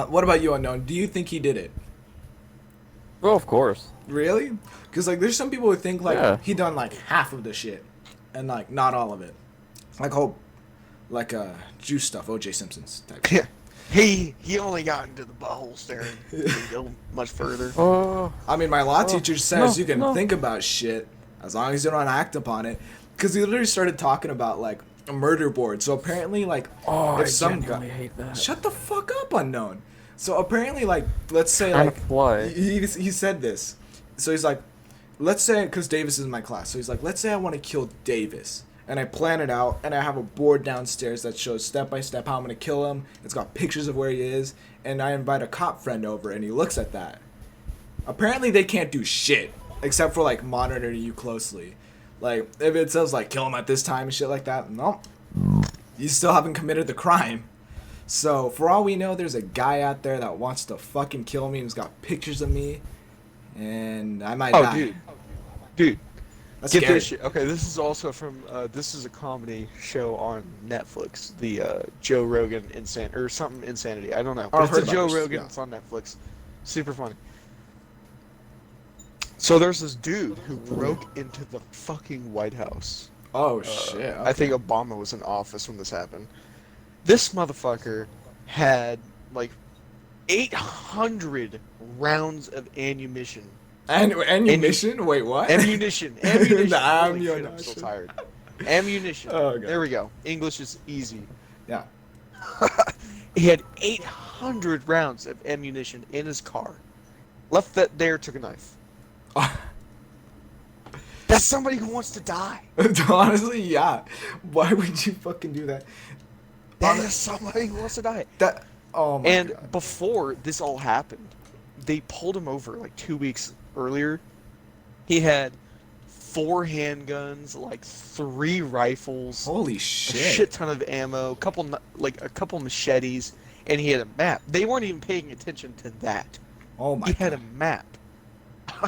What about you, Unknown? Do you think he did it? Well, of course. Really? Because like, there's some people who think like Yeah. he done like half of the shit, and like not all of it. Like like juice stuff, O.J. Simpson's type. Yeah. He only got into the butthole staring. He didn't go much further. Oh. I mean, my law teacher says no, you can no. think about shit as long as you don't act upon it. Because he literally started talking about like a murder board. So apparently, like, Oh, if I some genuinely guy, hate that. shut the fuck up, Unknown. So apparently, like, let's say Kind like of why? he said this. So he's like, let's say because Davis is in my class. So he's like, let's say I want to kill Davis. And I plan it out, and I have a board downstairs that shows step by step how I'm gonna kill him. It's got pictures of where he is, and I invite a cop friend over, and he looks at that. Apparently, they can't do shit except for like monitor you closely. Like if it says like kill him at this time and shit like that, nope, you still haven't committed the crime. So for all we know, there's a guy out there that wants to fucking kill me, and has got pictures of me, and I might Oh, die. dude, That's get scary. this shit. Okay, this is also from. This is a comedy show on Netflix. The Joe Rogan or something Insanity. I don't know. Oh, I've But heard it's a Joe about this, Rogan. yeah. It's on Netflix. Super funny. So there's this dude who broke into the fucking White House. Oh shit. I think Obama was in office when this happened. This motherfucker had like 800 rounds of ammunition. Ammunition? Wait, what? Ammunition. The Holy shit, I'm ammunition. so tired. Ammunition. Oh, God. There we go. English is easy. Yeah. He had 800 rounds of ammunition in his car. Left that there, took a knife. That's somebody who wants to die. Honestly, yeah. Why would you fucking do that? That is somebody who wants to die. That. Oh my And god. before this all happened, they pulled him over like 2 weeks earlier. He had 4 handguns, like 3 rifles, Holy a shit. shit ton of ammo, a couple machetes, and he had a map. They weren't even paying attention to that. Oh my He had god. a map.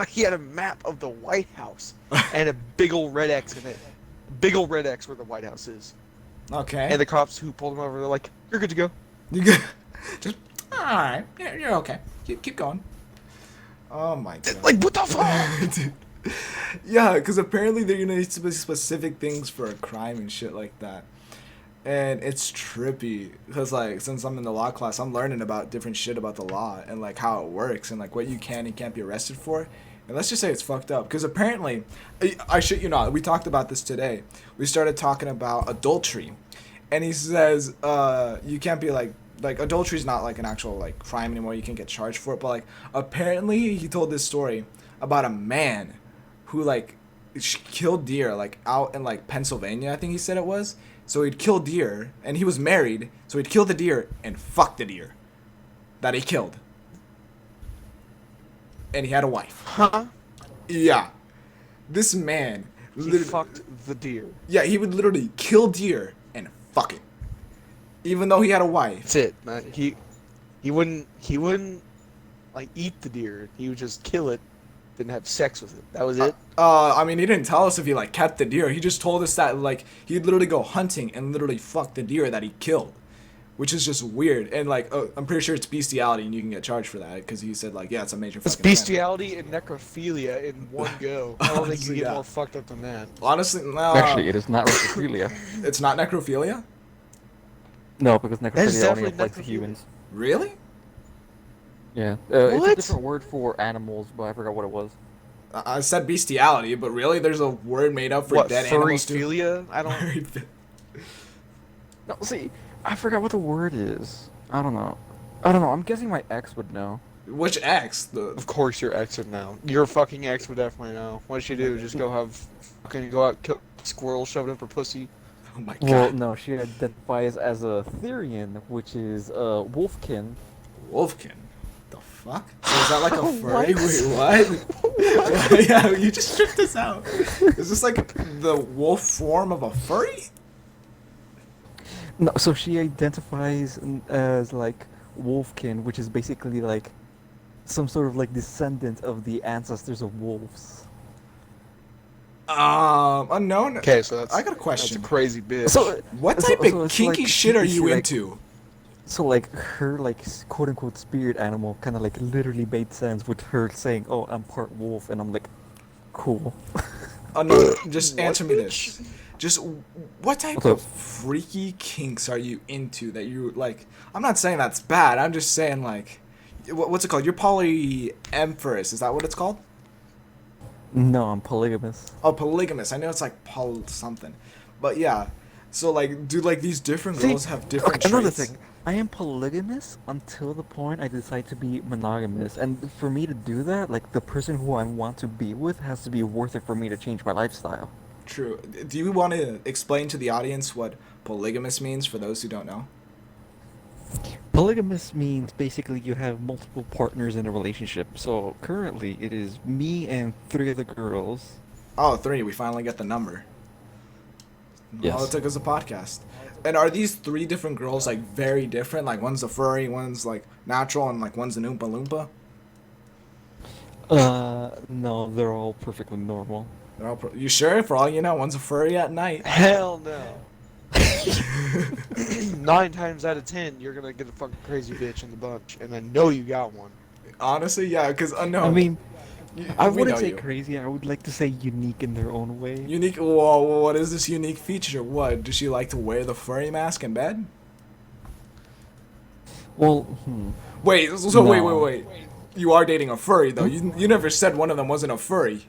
He had a map of the White House and a big old red X in it. Big old red X where the White House is. Okay. And the cops who pulled him over, they're like, "You're good to go." You good? Just. Alright. Yeah, you're okay. Keep going. Oh my god. Like, what the fuck? Dude. Yeah, because apparently they're gonna need specific things for a crime and shit like that. And it's trippy because like since I'm in the law class, I'm learning about different shit about the law and like how it works and like what you can and can't be arrested for. And let's just say it's fucked up because apparently, I shit you not, we talked about this today. We started talking about adultery, and he says you can't be like adultery is not like an actual like crime anymore. You can get charged for it, but like apparently he told this story about a man who like killed deer like out in like Pennsylvania, I think he said it was. So he'd kill deer, and he was married, so he'd kill the deer and fuck the deer that he killed. And he had a wife. Huh? Yeah. This man He fucked the deer. yeah, he would literally kill deer and fuck it. Even though he had a wife. That's it, man. He wouldn't like eat the deer. He would just kill it, then have sex with it. That was it. I mean, he didn't tell us if he like kept the deer. He just told us that like he'd literally go hunting and literally fuck the deer that he killed, which is just weird. And like, I'm pretty sure it's bestiality, and you can get charged for that because he said like, yeah, it's a major. It's fucking offense. bestiality and necrophilia in one go. I don't think you Honestly, get yeah. more fucked up than that. Honestly, no. Actually, it is not necrophilia. It's not necrophilia. No, because That's necrophilia only definitely applies to necrophilia. humans. Really? Yeah. It's What? a different word for animals, but I forgot what it was. I said bestiality, but really, there's a word made up for What, dead animals too. furryphilia? I don't. No, see, I forgot what the word is. I don't know. I'm guessing my ex would know. Which X? The Of course your ex would know. Your fucking ex would definitely know. What should you do? Just go out, kill a squirrel, shove it up her pussy. oh my Well, god, no, she identifies as a Therian, which is wolfkin. Wolfkin. The fuck? So is that like a furry? Wait, what? Yeah, you just stripped this out. Is this like the wolf form of a furry? No, so she identifies as like wolfkin, which is basically like some sort of like descendant of the ancestors of wolves. Unknown. Okay, so that's I got a question. That's a crazy bitch. So What so- type so of it's kinky like shit are you like- into? So like her like quote unquote spirit animal kind of like literally made sense with her saying, "Oh, I'm part wolf," and I'm like, cool. Unknown. Just What answer me bitch? this. Just what type What's of up? freaky kinks are you into that you like? I'm not saying that's bad. I'm just saying like, what's it called? You're polyamorous. Is that what it's called? No, I'm polygamous. Oh, polygamous. I know it's like poly something, but yeah. So like, do like these different girls have different okay, another traits? thing. I am polygamous until the point I decide to be monogamous, and for me to do that, like the person who I want to be with has to be worth it for me to change my lifestyle. True. Do you want to explain to the audience what polygamous means for those who don't know? Polygamous means basically you have multiple partners in a relationship. So currently it is me and 3 other girls. Oh, 3. We finally get the number. Yes. All it took was a podcast. And are these 3 different girls like very different? Like one's a furry, one's like natural, and like one's an Oompa Loompa? No, they're all perfectly normal. They're all you sure? For all you know, one's a furry at night. Hell no. 9 times out of 10, you're gonna get a fucking crazy bitch in the bunch, and I know you got one. Honestly, yeah, because unknown. I mean, I we wouldn't know say you. crazy. I would like to say unique in their own way. Unique. Whoa, what is this unique feature? What does she like to wear the furry mask in bed? Well, Wait, so No. wait. You are dating a furry though. You never said one of them wasn't a furry.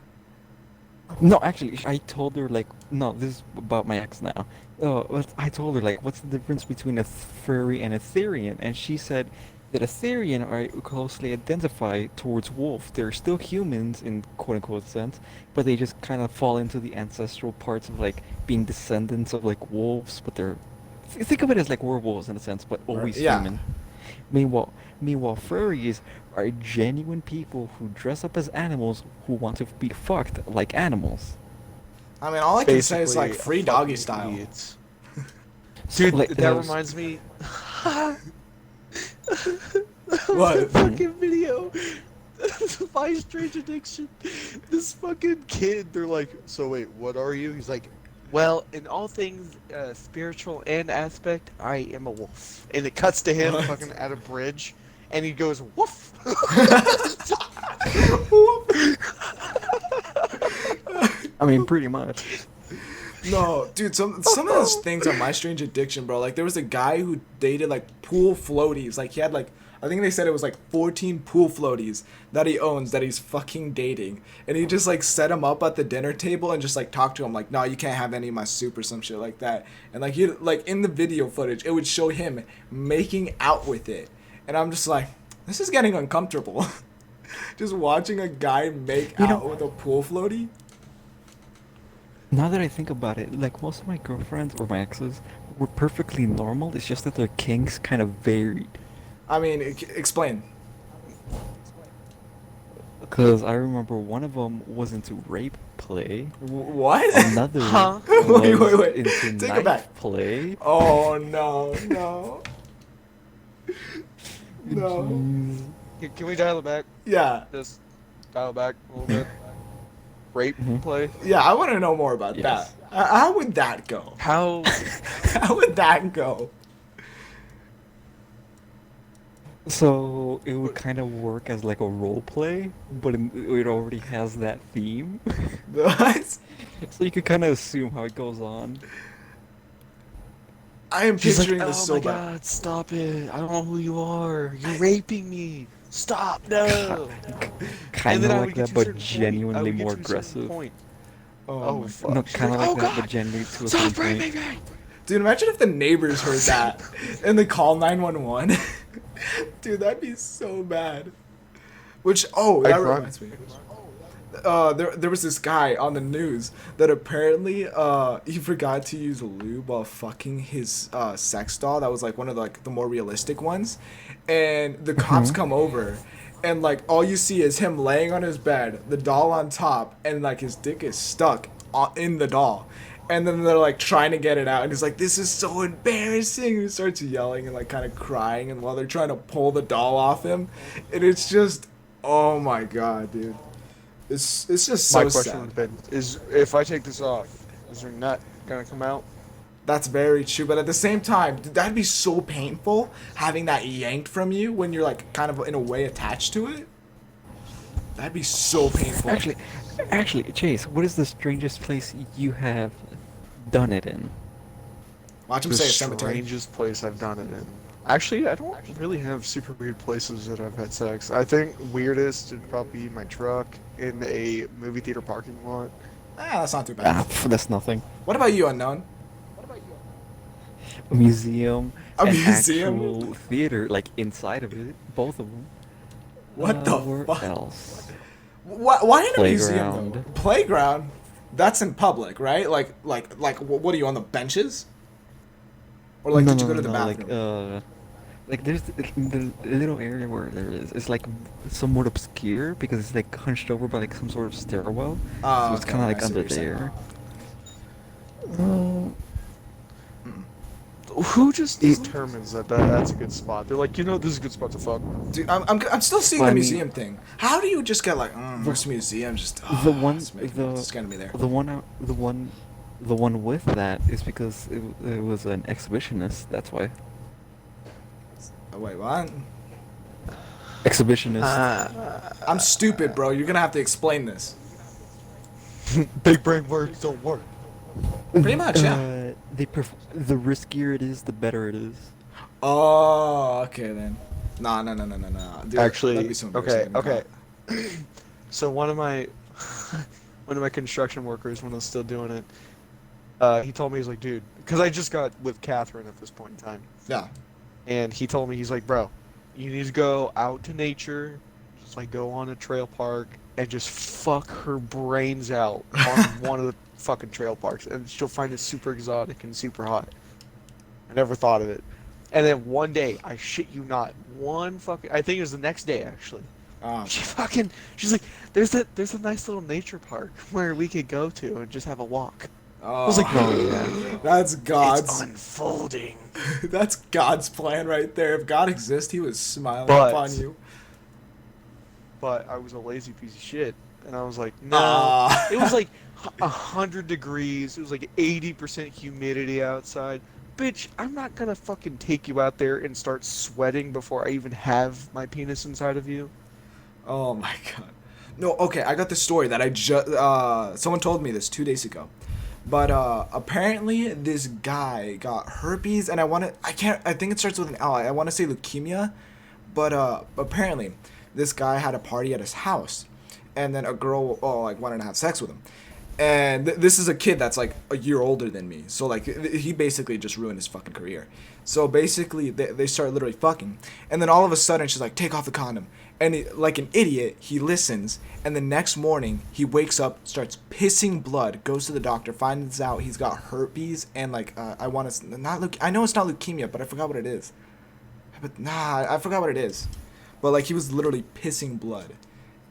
No, actually, I told her like, no, this is about my ex now. I told her like, what's the difference between a furry and a Therian? And she said that a Therian are closely identified towards wolf. They're still humans in quote unquote sense, but they just kind of fall into the ancestral parts of like being descendants of like wolves. But they're think of it as like werewolves in a sense, but always yeah. human. Meanwhile, furries are genuine people who dress up as animals who want to be fucked like animals. I mean, all I can say is Basically, like free fucking doggy style. idiots. So, Dude, like, that reminds me. What? The fucking video. My strange addiction. This fucking kid, they're like, so wait, what are you? He's like, well, in all things spiritual and aspect, I am a wolf. And it cuts to him What? fucking at a bridge, and he goes, woof. I mean, pretty much. No, dude, some of those things are my strange addiction, bro. Like there was a guy who dated like pool floaties. Like he had like I think they said it was like 14 pool floaties that he owns that he's fucking dating. And he just like set him up at the dinner table and just like talked to him like, "No, you can't have any of my soup," or some shit like that. And like he like in the video footage, it would show him making out with it. And I'm just like, this is getting uncomfortable. Just watching a guy make You know- out with a pool floaty. Now that I think about it, like most of my girlfriends or my exes were perfectly normal. It's just that their kinks kind of varied. I mean, explain. Because I remember one of them was into rape play. What? Another Huh? Wait, was wait. into Take it knife back. play. Oh no, no. No. Jeez. Can we dial it back? Yeah, Just dial it back a little bit. Rape Mhm. play. yeah. I want to know more about Yes. that. How would that go? How? How would that go? So it would kind of work as like a role play, but it already has that theme. What? So you could kind of assume how it goes on. I am She's like, picturing oh this my so bad. god, stop it! I don't know who you are. You're raping me. Stop, no. Kind And of then I like would get that, to a but certain point. I genuinely would get more to a certain aggressive. point. Oh, Oh, my fuck. God. No, She's kind of like, like "Oh, that, but God, genuinely to a Stop certain point. raping me! Dude, imagine if the neighbors heard that and they call 911. Dude, that'd be so bad. Which that I'd run. reminds me. There was this guy on the news that apparently he forgot to use lube while fucking his sex doll that was like one of the more realistic ones, and the cops come over, and like all you see is him laying on his bed, the doll on top, and like his dick is stuck in the doll. And then they're like trying to get it out, and he's like, "This is so embarrassing." And he starts yelling and like kind of crying, and while they're trying to pull the doll off him, and it's just, oh my god, dude, it's just so My question sad. would have been: is if I take this off, is there nut gonna come out? That's very true, but at the same time, dude, that'd be so painful having that yanked from you when you're like kind of in a way attached to it. That'd be so painful. Actually, Chase, what is the strangest place you have done it in? Watch him The say a cemetery. strangest place I've done it in. Actually, I don't really have super weird places that I've had sex. I think weirdest would probably be my truck in a movie theater parking lot. That's not too bad. That's nothing. What about you, Unknown? A museum, A an museum? actual theater, like inside of it, both of them. What the where fuck? else? Why in a museum? Playground. Playground? That's in public, right? Like, what are you on the benches? Or like, no, did you no, go to the no, bathroom? like there's the little area where there is. It's like somewhat obscure because it's like hunched over by like some sort of stairwell. Oh, So it's okay, kind of I like see under what you're saying. there. Who just determines that that's a good spot? They're like, this is a good spot to fuck. Dude, I'm still seeing Well, the I mean- museum thing. How do you just get like, this museum just The one, it's gonna be there. the one with that is because it was an exhibitionist. That's why. Oh, wait, what? Exhibitionist. I'm stupid, bro. You're gonna have to explain this. Big brain words don't work. Pretty much, yeah. The riskier it is, the better it is. Oh, okay then. No. Dude, Actually, that'd be so okay, embarrassing. okay. So one of my construction workers, when I was still doing it, he told me, he's like, dude, because I just got with Catherine at this point in time, Yeah. and he told me, he's like, bro, you need to go out to nature, just like go on a trail park and just fuck her brains out on one of the fucking trail parks, and she'll find it super exotic and super hot. I never thought of it. And then one day, I shit you not, I think it was the next day actually. She's like, there's a nice little nature park where we could go to and just have a walk. Oh, I was like, oh yeah, that's it's God's. unfolding. That's God's plan right there. If God exists, He was smiling But- upon you. But I was a lazy piece of shit, and I was like, no. Ah. It was like 100 degrees. It was like 80% humidity outside. Bitch, I'm not gonna fucking take you out there and start sweating before I even have my penis inside of you. Oh my God. No, okay. I got this story that I just. Someone told me this 2 days ago. But apparently this guy got herpes, and I think it starts with an L. I want to say leukemia, but apparently this guy had a party at his house, and then a girl like wanted to have sex with him. And this is a kid that's like a year older than me, so like he basically just ruined his fucking career. So basically they start literally fucking, and then all of a sudden she's like, take off the condom, and like an idiot he listens, and the next morning he wakes up, starts pissing blood, goes to the doctor, finds out he's got herpes, and like I know it's not leukemia, but I forgot what it is. But I forgot what it is. But like he was literally pissing blood.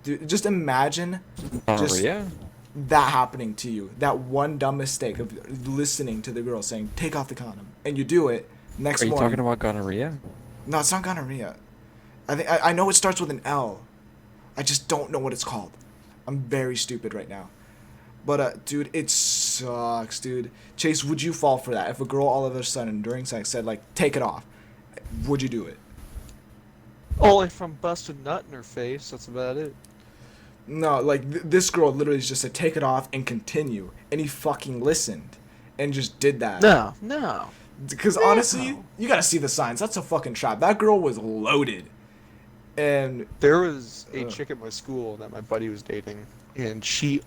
Dude, just imagine just Gonorrhea? that happening to you. That one dumb mistake of listening to the girl saying, take off the condom. And you do it next Are you morning. talking about gonorrhea? No, it's not gonorrhea. I know it starts with an L. I just don't know what it's called. I'm very stupid right now. But dude, it sucks, dude. Chase, would you fall for that? If a girl all of a sudden during sex said like, take it off, would you do it? Only if I'm busting nut in her face, that's about it. No, like this girl literally just said take it off and continue, and he fucking listened, and just did that. No. Because honestly, you gotta see the signs. That's a fucking trap. That girl was loaded, and There was a chick at my school that my buddy was dating, and she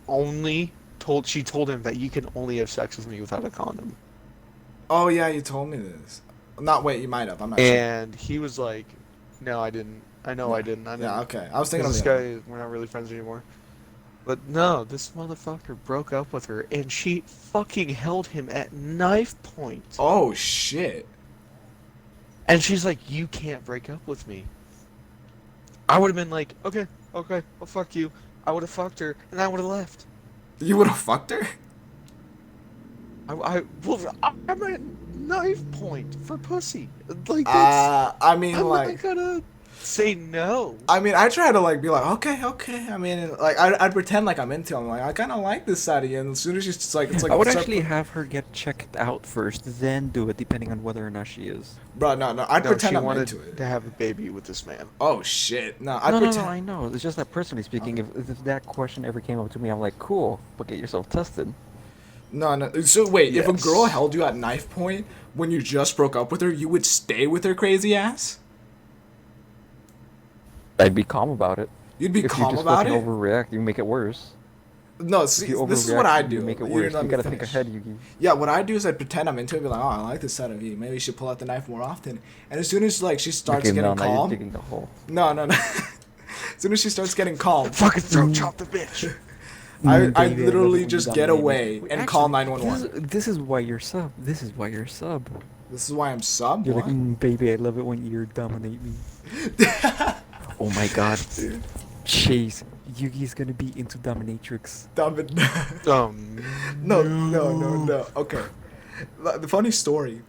told him that you can only have sex with me without a condom. oh yeah, you told me this. Not wait, you might have. I'm not sure. And he was like, no, I didn't. I know I didn't. Yeah, okay. I was thinking of This the other. guy, we're not really friends anymore. But no, this motherfucker broke up with her, and she fucking held him at knife point. Oh shit. And she's like, you can't break up with me. I would have been like, okay, well, fuck you. I would have fucked her, and I would have left. You would have fucked her? I'm at knife point for pussy. Like, that's, I mean, I'm like, not gonna say no. I mean, I try to like be like, okay. I mean, like, I'd pretend like I'm into him. Like, I kind of like this side of you. And as soon as she's just like, it's like, I would start- actually have her get checked out first, then do it, depending on whether or not she is. bro, no, I'd No, pretend she I'm wanted into it. to have a baby with this man. Oh shit, no, I'd No, pretend. I know. It's just that personally speaking, if that question ever came up to me, I'm like, cool, but get yourself tested. No. So wait, if a Yes. girl held you at knife point when you just broke up with her, you would stay with her crazy ass? I'd be calm about it. You'd be If calm you just about fucking it? overreact, you make it worse. No, If see, you this is what overreact, I you do. make it You worse. didn't let You me gotta think finish. ahead, Yugi. Yeah, what I do is I pretend I'm into it, be like, oh, I like this side of you. Maybe you should pull out the knife more often. And as soon as like she starts Okay, getting no, now you're calm, digging the hole. no. As soon as she starts getting calm, Fucking throat chop the bitch. I Baby, I love literally it when just you get dominate me. away Wait, and actually, call 911. This is why you're sub. This is why you're sub. This is why I'm sub. You're What? like, baby, I love it when you dominate me. Oh my god. Chase, Yugi's gonna be into dominatrix. Dumb it. Um, No. Okay. The funny story.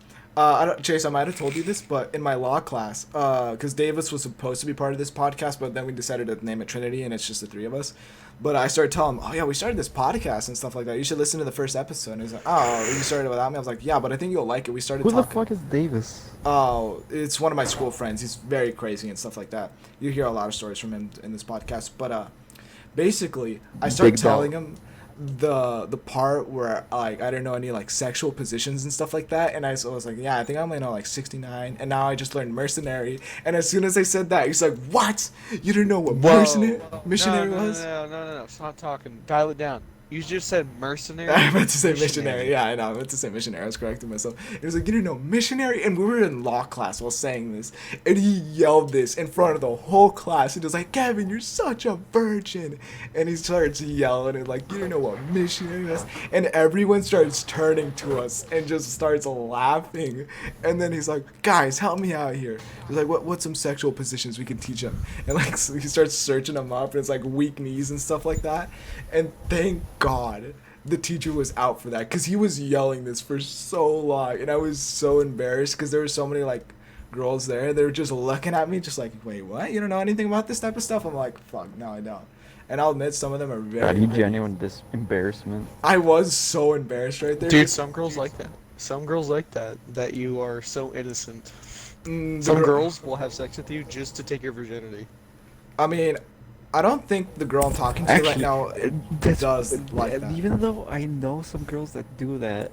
Chase, I might have told you this, but in my law class, because Davis was supposed to be part of this podcast, but then we decided to name it Trinity, and it's just the three of us. But I started telling him, oh yeah, we started this podcast and stuff like that. You should listen to the first episode. And he's like, oh, you started without me? I was like, yeah, but I think you'll like it. We started Who the talking. fuck is Davis? Oh, it's one of my school friends. He's very crazy and stuff like that. You hear a lot of stories from him in this podcast. But basically, I started Big dog. telling him the part where like I didn't know any like sexual positions and stuff like that, and I was like, yeah, I think I only know like 69, and now I just learned mercenary. And as soon as I said that, he's like, what? You didn't know what missionary was? No. Stop talking. Dial it down. You just said mercenary. I meant to say missionary. Yeah, I know. I meant to say missionary. I was correcting myself. He was like, you didn't know missionary? And we were in law class while saying this. And he yelled this in front of the whole class. He was like, Kevin, you're such a virgin. And he starts yelling and like, you didn't know what missionary is? And everyone starts turning to us and just starts laughing. And then he's like, guys, help me out here. He's like, what's some sexual positions we can teach him? And like, so he starts searching them up. And it's like weak knees and stuff like that. And thank God the teacher was out for that, because he was yelling this for so long, and I was so embarrassed because there were so many like girls there. They were just looking at me just like, wait, what? You don't know anything about this type of stuff? I'm like, fuck, no, I don't. And I'll admit some of them are very God, you pretty. genuine embarrassment. I was so embarrassed right there. Dude, some girls like that. Some girls like that. That you are so innocent. The Some girl- girls will have sex with you just to take your virginity. I mean, I don't think the girl I'm talking to right Actually, now that's does like that. even though I know some girls that do that,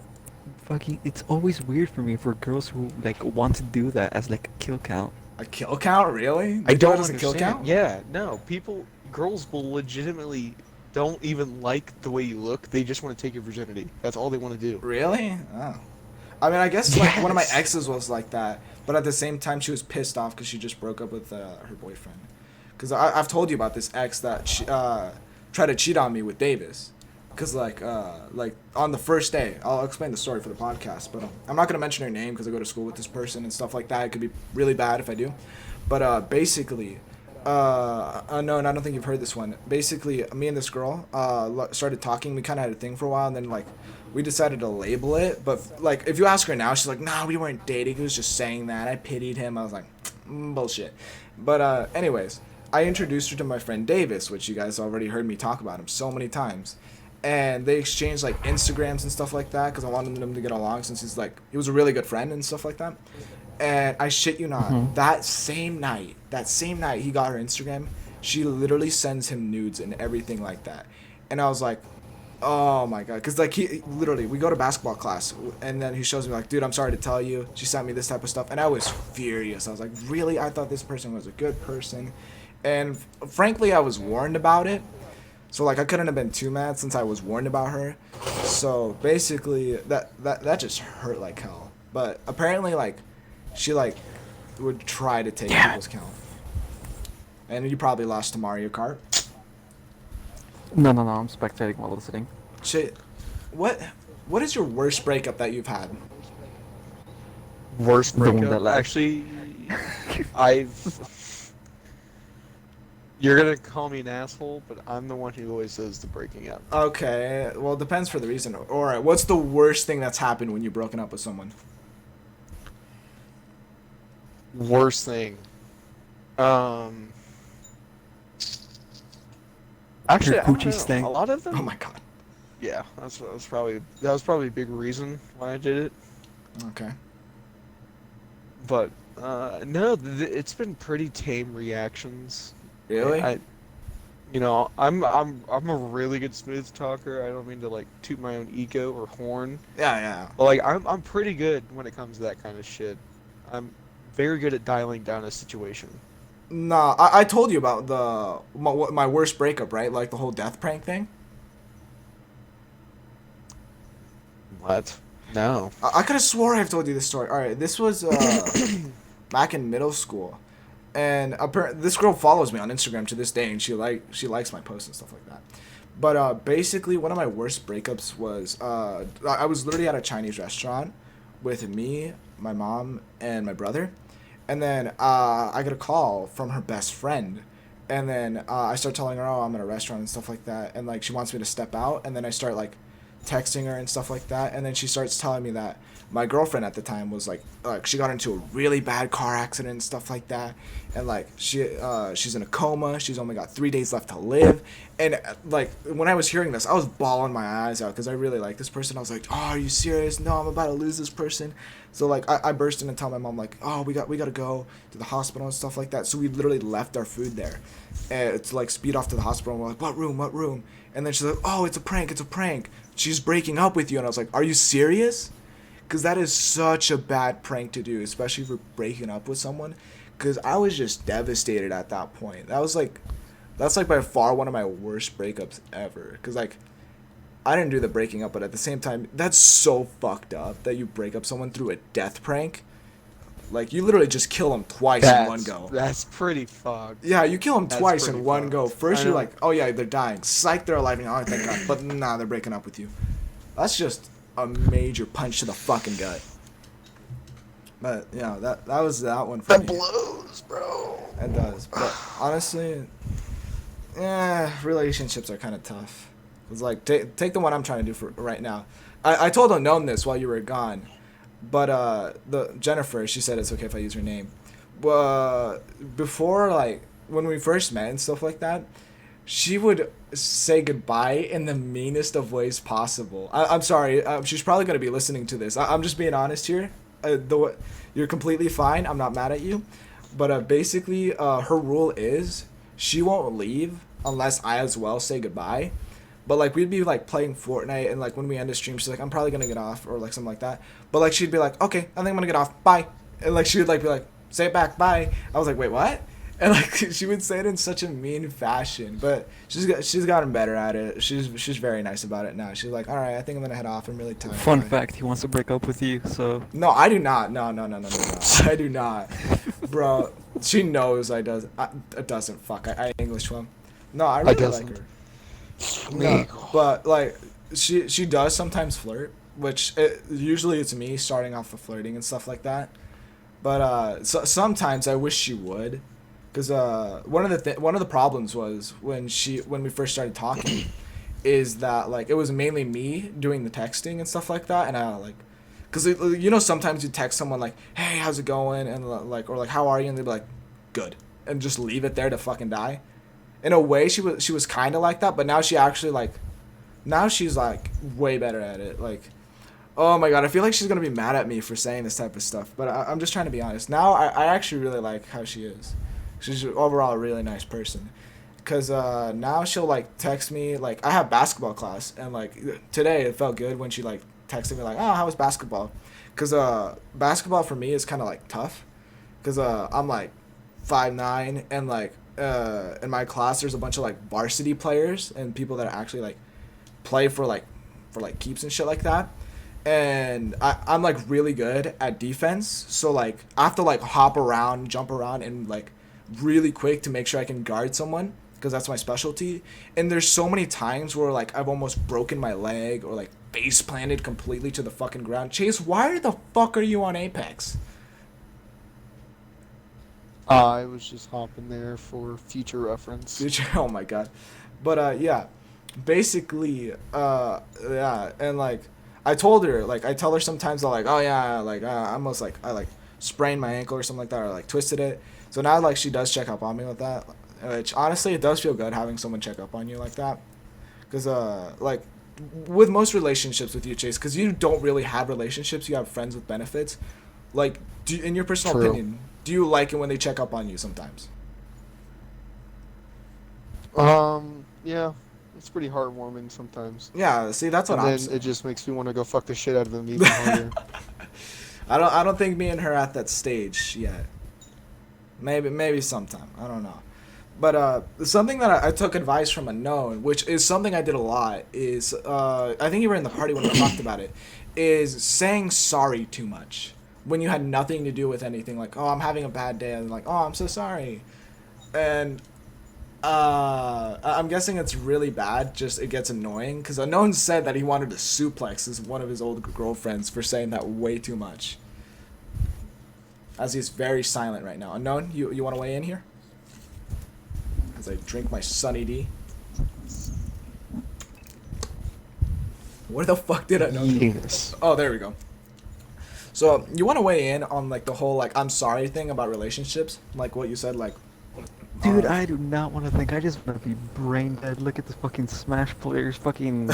fucking, it's always weird for me for girls who like want to do that as like a kill count. A kill count, really? I They do it don't as a kill understand. count? Yeah, no, girls will legitimately don't even like the way you look. They just want to take your virginity. That's all they want to do. Really? Oh. I mean, I guess like one of my Yes. exes was like that, but at the same time, she was pissed off because she just broke up with her boyfriend. Because I've told you about this ex that she tried to cheat on me with Davis. Because like on the first day, I'll explain the story for the podcast, but I'm not gonna mention her name because I go to school with this person and stuff like that. It could be really bad if I do. But basically, no, and I don't think you've heard this one. Basically, me and this girl started talking. We kind of had a thing for a while, and then like we decided to label it. But like if you ask her now, she's like, "Nah, we weren't dating. He was just saying that. I pitied him." I was like, bullshit. But anyways, I introduced her to my friend Davis, which you guys already heard me talk about him so many times. And they exchanged like Instagrams and stuff like that because I wanted them to get along since he was a really good friend and stuff like that. And I shit you not, that same night he got her Instagram, she literally sends him nudes and everything like that. And I was like, oh my god, because like he literally, we go to basketball class and then he shows me like, dude, I'm sorry to tell you, she sent me this type of stuff. And I was furious. I was like, really? I thought this person was a good person. And frankly, I was warned about it. So like I couldn't have been too mad since I was warned about her. So basically that just hurt like hell. But apparently like she like would try to take people's count. And you probably lost to Mario Kart. No, I'm spectating while listening. Shit. What is your worst breakup that you've had? Worst The one breakup. that lasts. Actually, I've. You're gonna call me an asshole, but I'm the one who always does the breaking up. Okay, well it depends for the reason. Alright, what's the worst thing that's happened when you've broken up with someone? Worst thing. Actually, Your I don't Gucci know. stank. A lot of them. Oh my god. Yeah, that was probably a big reason why I did it. Okay. But no, it's been pretty tame reactions. Really? I'm a really good smooth talker. I don't mean to like toot my own ego or horn, Yeah. but like I'm pretty good when it comes to that kind of shit. I'm very good at dialing down a situation. Nah, I told you about my worst breakup, right? Like the whole death prank thing. What? No. I could have swore I've told you this story. All right, this was back in middle school, and this girl follows me on Instagram to this day, and she likes my posts and stuff like that. But basically, one of my worst breakups was I was literally at a Chinese restaurant with me, my mom, and my brother, and then I get a call from her best friend. And then I start telling her, oh, I'm at a restaurant and stuff like that. And, like, she wants me to step out. And then I start, like, texting her and stuff like that. And then she starts telling me that my girlfriend at the time was, like she got into a really bad car accident and stuff like that. And, like, she's in a coma. She's only got 3 days left to live. And, like, when I was hearing this, I was bawling my eyes out because I really like this person. I was like, oh, are you serious? No, I'm about to lose this person. So, like, I burst in and tell my mom, like, oh, we got to go to the hospital and stuff like that. So we literally left our food there and to, like, speed off to the hospital. And we're like, what room? And then she's like, oh, it's a prank. She's breaking up with you. And I was like, are you serious? Because that is such a bad prank to do, especially for breaking up with someone. Because I was just devastated at that point. That's like by far one of my worst breakups ever. Because, like, I didn't do the breaking up, but at the same time, that's so fucked up that you break up someone through a death prank. Like, you literally just kill them twice in one go. That's pretty fucked. Yeah, you kill them That's twice in pretty one fucked. go. First, I you're know. like, oh yeah, they're dying. Psych, they're alive. Oh, thank God. But nah, they're breaking up with you. That's just a major punch to the fucking gut. But, yeah, that was that one for That me. blows, bro. It does. But honestly, relationships are kind of tough. It's like, take the one I'm trying to do for right now. I told Unknown this while you were gone. But the Jennifer, she said it's okay if I use her name. Before, like, when we first met and stuff like that, she would say goodbye in the meanest of ways possible. I'm sorry. She's probably going to be listening to this. I'm just being honest here. You're completely fine. I'm not mad at you. But basically, her rule is she won't leave unless I as well say goodbye. But like we'd be like playing Fortnite, and like when we end the stream, she's like, I'm probably gonna get off, or like something like that. But like she'd be like, okay, I think I'm gonna get off, bye. And like she would like be like, say it back, bye. I was like, wait, what? And like she would say it in such a mean fashion, but she's gotten better at it. She's very nice about it now. She's like, all right, I think I'm gonna head off. I'm really tired. Fun Bye." fact: he wants to break up with you. So No, I do not. No, no, no, no, no, no. I do not, bro. She knows I does. It doesn't. Fuck. I English him. No, I really like doesn't. her. Me. No, but like she does sometimes flirt, which usually it's me starting off the flirting and stuff like that. But sometimes I wish she would, cause one of the problems was when we first started talking, is that like it was mainly me doing the texting and stuff like that, and I like, cause you know sometimes you text someone like, hey, how's it going, and like, or like, how are you, and they'd be like, good, and just leave it there to fucking die. In a way, she was kind of like that, but now she actually like, now she's like way better at it. Like, oh my god, I feel like she's gonna be mad at me for saying this type of stuff, but I'm just trying to be honest. Now I actually really like how she is. She's overall a really nice person. Cause now she'll like text me, like I have basketball class, and like today it felt good when she like texted me like, oh, how was basketball? Cause basketball for me is kind of like tough, cause I'm like 5'9", and like in my class there's a bunch of like varsity players and people that actually like play for like keeps and shit like that, and I'm like really good at defense, so like I have to like hop around, jump around, and like really quick to make sure I can guard someone, because that's my specialty. And there's so many times where like I've almost broken my leg or like face planted completely to the fucking ground. Chase, why the fuck are you on Apex? I was just hopping there for future reference. Future, oh my god. But yeah, basically, yeah, and like I told her, like I tell her sometimes I'm like, oh yeah, like I almost like I like sprained my ankle or something like that, or like twisted it. So now like she does check up on me with that, which honestly it does feel good having someone check up on you like that, because like with most relationships with you, Chase, because you don't really have relationships, you have friends with benefits. Like, in your personal True. opinion, do you like it when they check up on you sometimes? Yeah, it's pretty heartwarming sometimes. Yeah, see, that's what And I'm then saying. it just makes me want to go fuck the shit out of them even harder. I don't think me and her are at that stage yet. Maybe sometime. I don't know. But something that I took advice from Unknown, which is something I did a lot, is I think you were in the party when we talked about it, is saying sorry too much when you had nothing to do with anything. Like, oh, I'm having a bad day, and like, oh, I'm so sorry, and I'm guessing it's really bad. Just it gets annoying because Unknown said that he wanted to suplex one of his old girlfriends for saying that way too much. As he's very silent right now. Unknown, you want to weigh in here? As I drink my Sunny D. Where the fuck did Unknown go? Yes. Oh, there we go. So you want to weigh in on like the whole like I'm sorry thing about relationships, like what you said, like. dude, I do not want to think. I just want to be brain dead. Look at the fucking Smash players fucking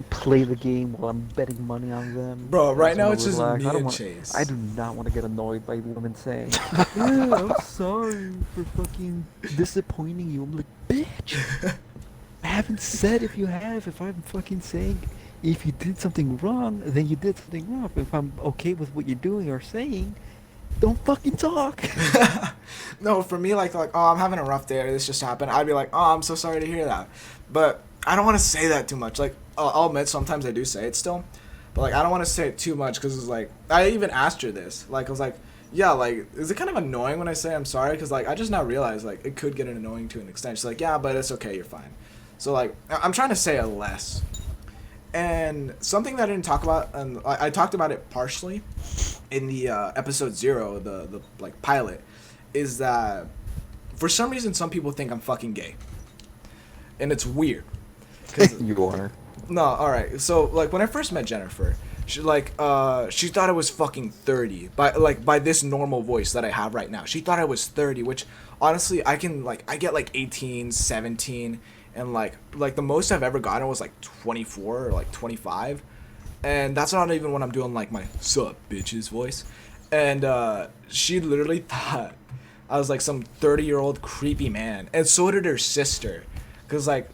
play the game while I'm betting money on them. Bro, right now wanna it's just relax. me I don't and wanna- Chase. I do not want to get annoyed by women saying, "Yeah, I'm sorry for fucking disappointing you." I'm like, bitch. I haven't said if you have. If I'm fucking saying if you did something wrong, then you did something wrong. If I'm okay with what you're doing or saying, don't fucking talk. No, for me, like, oh, I'm having a rough day, or this just happened, I'd be like, oh, I'm so sorry to hear that. But I don't want to say that too much. Like, I'll admit sometimes I do say it still, but like, I don't want to say it too much because it's like, I even asked her this. Like, I was like, yeah, like, is it kind of annoying when I say I'm sorry? Because like, I just now realized like it could get annoying to an extent. She's like, yeah, but it's okay, you're fine. So like, I'm trying to say it less. And something that I didn't talk about, and I talked about it partially in the episode 0, the like pilot, is that for some reason some people think I'm fucking gay, and it's weird. 'Cause, You are. no, all right. So like when I first met Jennifer, she she thought I was fucking 30 by this normal voice that I have right now. She thought I was 30, which honestly I get like 18, 17. And like the most I've ever gotten was like 24 or like 25, and that's not even when I'm doing like my "sup bitches" voice. And she literally thought I was like some 30-year-old creepy man, and so did her sister. Cause like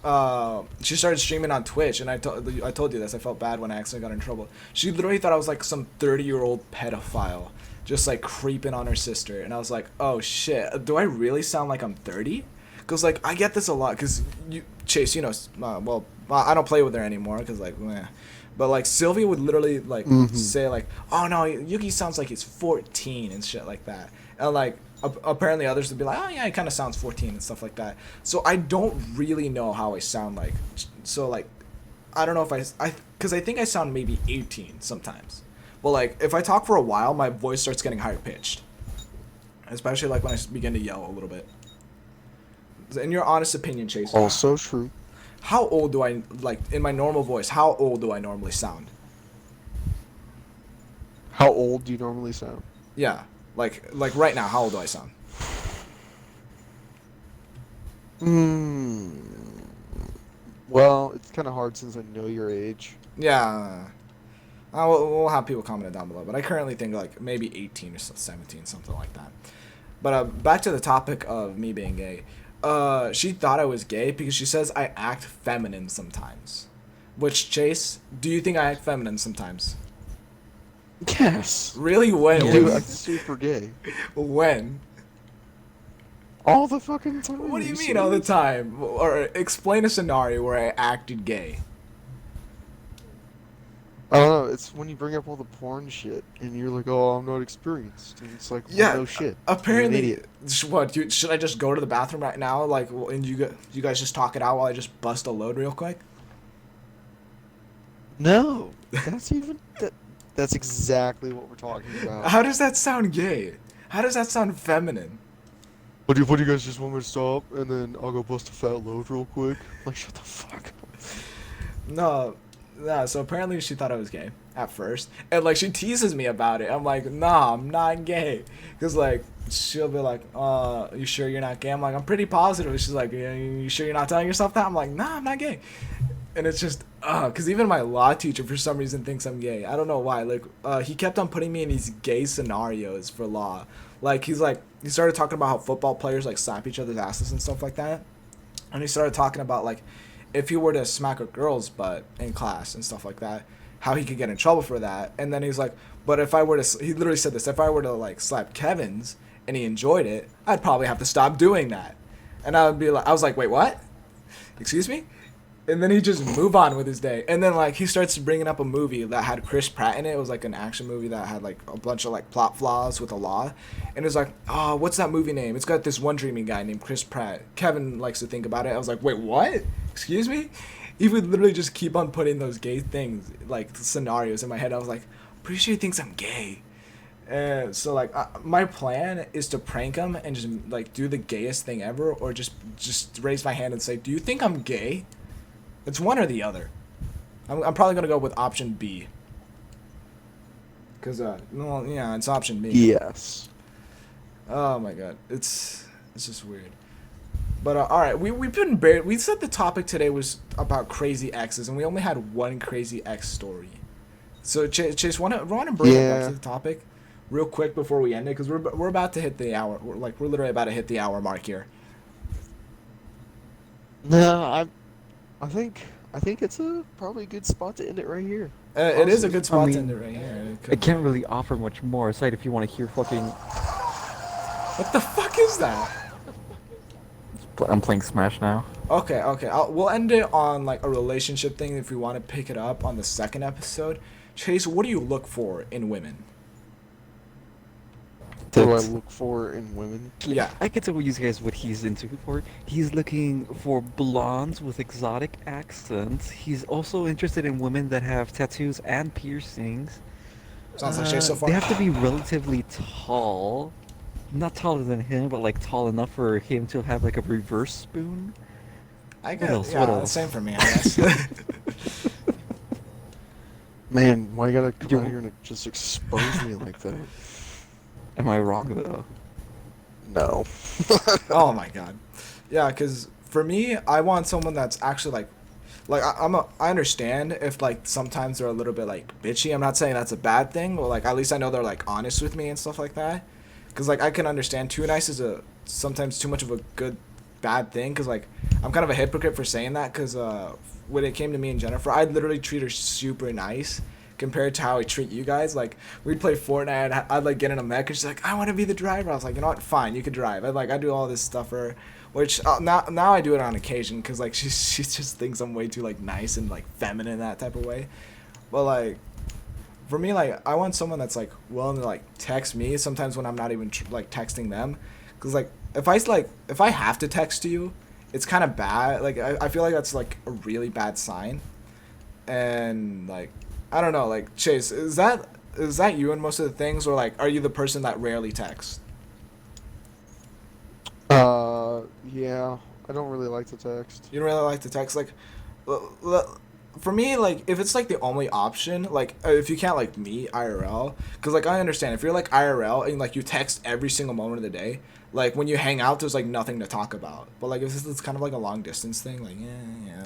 she started streaming on Twitch, and I told you this. I felt bad when I accidentally got in trouble. She literally thought I was like some 30-year-old pedophile, just like creeping on her sister, and I was like, oh shit, do I really sound like I'm 30? Cause like I get this a lot. Cause you Chase, you know, well, I don't play with her anymore. Cause like, meh. But like Sylvia would literally like say like, oh no, Yuki sounds like he's 14 and shit like that, and like. Apparently others would be like, oh yeah, he kind of sounds 14 and stuff like that. So I don't really know how I sound like. So like, I don't know if because I think I sound maybe 18 sometimes. But like, if I talk for a while, my voice starts getting higher pitched. Especially like when I begin to yell a little bit. In your honest opinion, Chase. Also true. How old do I, like, in my normal voice, how old do I normally sound? How old do you normally sound? Yeah. Like right now, how old do I sound? Well, it's kind of hard since I know your age. Yeah. We'll have people comment it down below, but I currently think like maybe 18 or 17, something like that. But back to the topic of me being gay. She thought I was gay because she says I act feminine sometimes. Which, Chase, do you think I act feminine sometimes? Yes. Really? When? You do act super gay. When? All the fucking time. What do you mean all the time? Or explain a scenario where I acted gay. I don't know. It's when you bring up all the porn shit, and you're like, "Oh, I'm not experienced," and it's like, well, Yeah. no shit. Apparently, You're an idiot. what? Should I just go to the bathroom right now? Like, and you guys just talk it out while I just bust a load real quick? No, that's even that. That's exactly what we're talking about. How does that sound gay? How does that sound feminine? What do you guys just want me to stop, and then I'll go bust a fat load real quick? Like, shut the fuck up. No. Yeah, so apparently she thought I was gay at first. And, like, she teases me about it. I'm like, nah, I'm not gay. Because, like, she'll be like, you sure you're not gay? I'm like, I'm pretty positive. She's like, you sure you're not telling yourself that? I'm like, nah, I'm not gay. And it's just, because even my law teacher, for some reason, thinks I'm gay. I don't know why. Like, he kept on putting me in these gay scenarios for law. Like, he started talking about how football players, like, slap each other's asses and stuff like that. And he started talking about, like, if he were to smack a girl's butt in class and stuff like that, how he could get in trouble for that. And then he's like, but if I were to, he literally said this, if I were to like slap Kevin's and he enjoyed it, I'd probably have to stop doing that. And I was like, wait, what? Excuse me? And then he just move on with his day. And then like he starts bringing up a movie that had Chris Pratt in it. It was like an action movie that had like a bunch of like plot flaws with the law. And it was like, oh, what's that movie name? It's got this one dreamy guy named Chris Pratt. Kevin likes to think about it. I was like, wait, what? Excuse me? He would literally just keep on putting those gay things, like scenarios in my head. I was like, pretty sure he thinks I'm gay. And so like my plan is to prank him and just like do the gayest thing ever, or just raise my hand and say, do you think I'm gay? It's one or the other. I'm probably gonna go with option B. Cause well, yeah, it's option B. Yes. Oh my god, it's just weird. But all right, we said the topic today was about crazy exes, and we only had one crazy ex story. So Chase, want to bring it back to the topic, real quick before we end it, because we're about to hit the hour. We're literally about to hit the hour mark here. No, I think it's probably a good spot to end it right here. It is a good spot I mean, to end it right here. I can't really offer much more aside if you want to hear fucking. What the fuck is that? I'm playing Smash now. Okay. We'll end it on like a relationship thing if we want to pick it up on the second episode. Chase, what do you look for in women? What do I look for in women? Yeah. I can tell you guys what he's into for. He's looking for blondes with exotic accents. He's also interested in women that have tattoos and piercings. Sounds like Chase so far. They have to be relatively tall. Not taller than him, but like tall enough for him to have like a reverse spoon. I What guess. else? Yeah, What the else? same for me, I guess. Man, why you gotta come You- out here and just expose me like that? Am I wrong though? No. Oh my god. Yeah, because for me, I want someone that's actually like I understand if like sometimes they're a little bit like bitchy. I'm not saying that's a bad thing, but like at least I know they're like honest with me and stuff like that. Because like I can understand too nice is sometimes too much of a good bad thing, because like I'm kind of a hypocrite for saying that, because when it came to me and Jennifer, I'd literally treat her super nice compared to how I treat you guys. Like we'd play Fortnite, I'd like get in a mech, and she's like, I want to be the driver. I was like, you know what, fine, you could drive. I do all this stuff for her, which now I do it on occasion, because like she just thinks I'm way too like nice and like feminine that type of way. But like for me, like I want someone that's like willing to like text me sometimes when I'm not even like texting them, because like if I have to text you, it's kind of bad. Like I feel like that's like a really bad sign. And like I don't know, like Chase, is that you in most of the things, or like are you the person that rarely texts? Yeah, I don't really like to text. You don't really like to text, like for me, like if it's like the only option, like if you can't like meet IRL, because like I understand if you're like IRL and like you text every single moment of the day, like when you hang out there's like nothing to talk about. But like if this is kind of like a long distance thing, like yeah,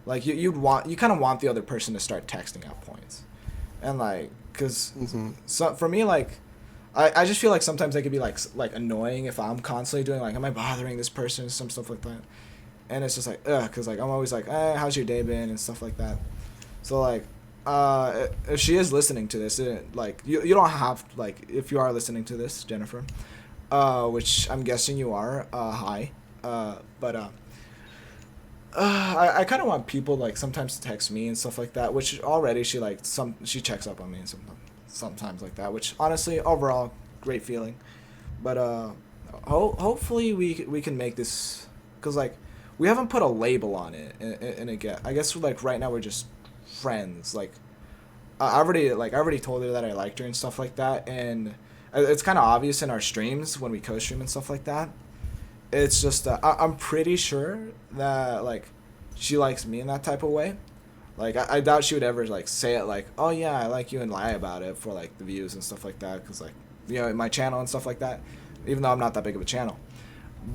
like you kind of want the other person to start texting at points, and like because so for me, like I just feel like sometimes they could be like annoying if I'm constantly doing like, am I bothering this person, some stuff like that. And it's just like ugh, because like I'm always like, how's your day been and stuff like that. So like if she is listening to this, like you don't have, like if you are listening to this, Jennifer, which I'm guessing you are, hi, but I kind of want people like sometimes to text me and stuff like that, which already she checks up on me and sometimes like that, which honestly overall great feeling. But hopefully we can make this, because like we haven't put a label on it, and again I guess like right now we're just friends. Like I already told her that I liked her and stuff like that, and it's kind of obvious in our streams when we co-stream and stuff like that. It's just I'm pretty sure that like she likes me in that type of way. Like I doubt she would ever like say it like, oh yeah, I like you, and lie about it for like the views and stuff like that, because like my channel and stuff like that, even though I'm not that big of a channel.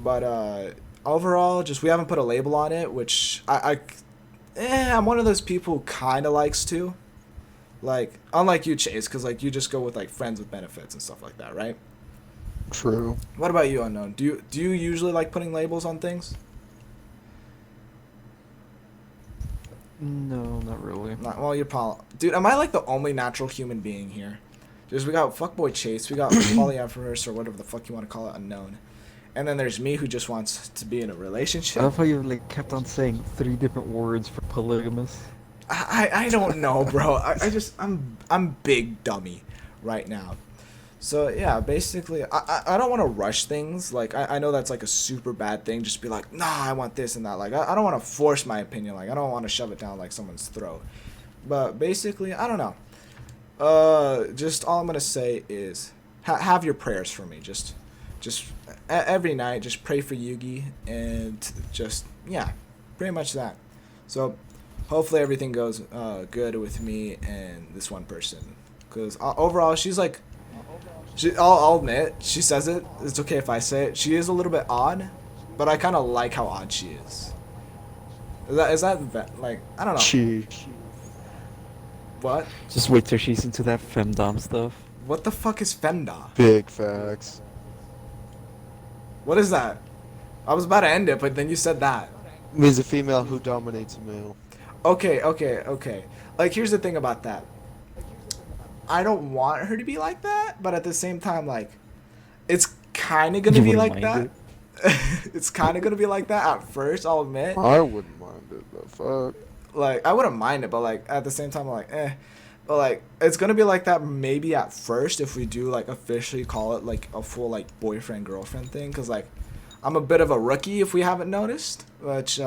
But overall, just we haven't put a label on it, which I'm one of those people who kind of likes to, like unlike you, Chase, because like you just go with like friends with benefits and stuff like that, right? True. What about you, Unknown? Do you usually like putting labels on things? No, not really. Not well. You're dude. Am I like the only natural human being here? Just we got fuckboy Chase, we got polyamorous or whatever the fuck you want to call it, Unknown, and then there's me who just wants to be in a relationship. I love how you like kept on saying 3 different words for polygamous. I don't know, bro. I'm big dummy right now. So yeah, basically, I don't want to rush things. Like I know that's like a super bad thing. Just be like, nah, I want this and that. Like I don't want to force my opinion. Like I don't want to shove it down like someone's throat. But basically, I don't know. Just all I'm gonna say is have your prayers for me. Just every night, just pray for Yugi, and just yeah, pretty much that. So hopefully everything goes good with me and this one person. Cause overall, she's like. I'll admit, she says it. It's okay if I say it. She is a little bit odd, but I kind of like how odd she is. Is that like I don't know. What? Just wait till she's into that femdom stuff. What the fuck is femdom? Big facts. What is that? I was about to end it, but then you said that. Means a female who dominates a male. Okay. Like here's the thing about that. I don't want her to be like that, but at the same time, like, it's kind of gonna be like that. It's kind of gonna be like that at first, I'll admit. I wouldn't mind it, the fuck. Like, I wouldn't mind it, but like at the same time, I'm like, eh. But like, it's gonna be like that maybe at first if we do like officially call it like a full like boyfriend girlfriend thing, cause like, I'm a bit of a rookie if we haven't noticed, which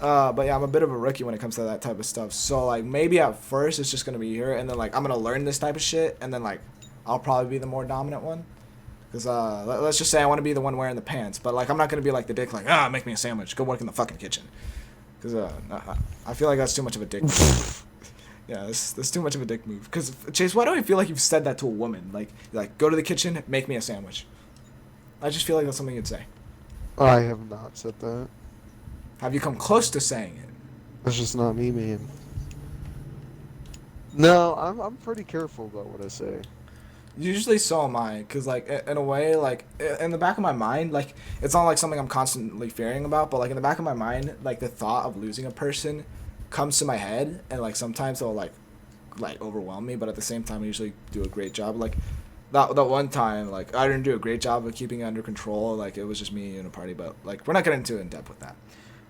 but yeah, I'm a bit of a rookie when it comes to that type of stuff. So like maybe at first it's just gonna be her, and then like I'm gonna learn this type of shit, and then like I'll probably be the more dominant one. Cause let's just say I want to be the one wearing the pants, but like I'm not gonna be like the dick, like make me a sandwich, go work in the fucking kitchen. Cause I feel like that's too much of a dick move. Yeah, that's too much of a dick move. Cause Chase, why do I feel like you've said that to a woman? Like go to the kitchen, make me a sandwich. I just feel like that's something you'd say. I have not said that. Have you come close to saying it? That's just not me, man. No, I'm pretty careful about what I say. Usually so am I, cause like in a way, like in the back of my mind, like it's not like something I'm constantly fearing about, but like in the back of my mind, like the thought of losing a person comes to my head, and like sometimes it'll like overwhelm me, but at the same time I usually do a great job. Like that one time, like I didn't do a great job of keeping it under control. Like it was just me in a party, but like we're not getting too in depth with that.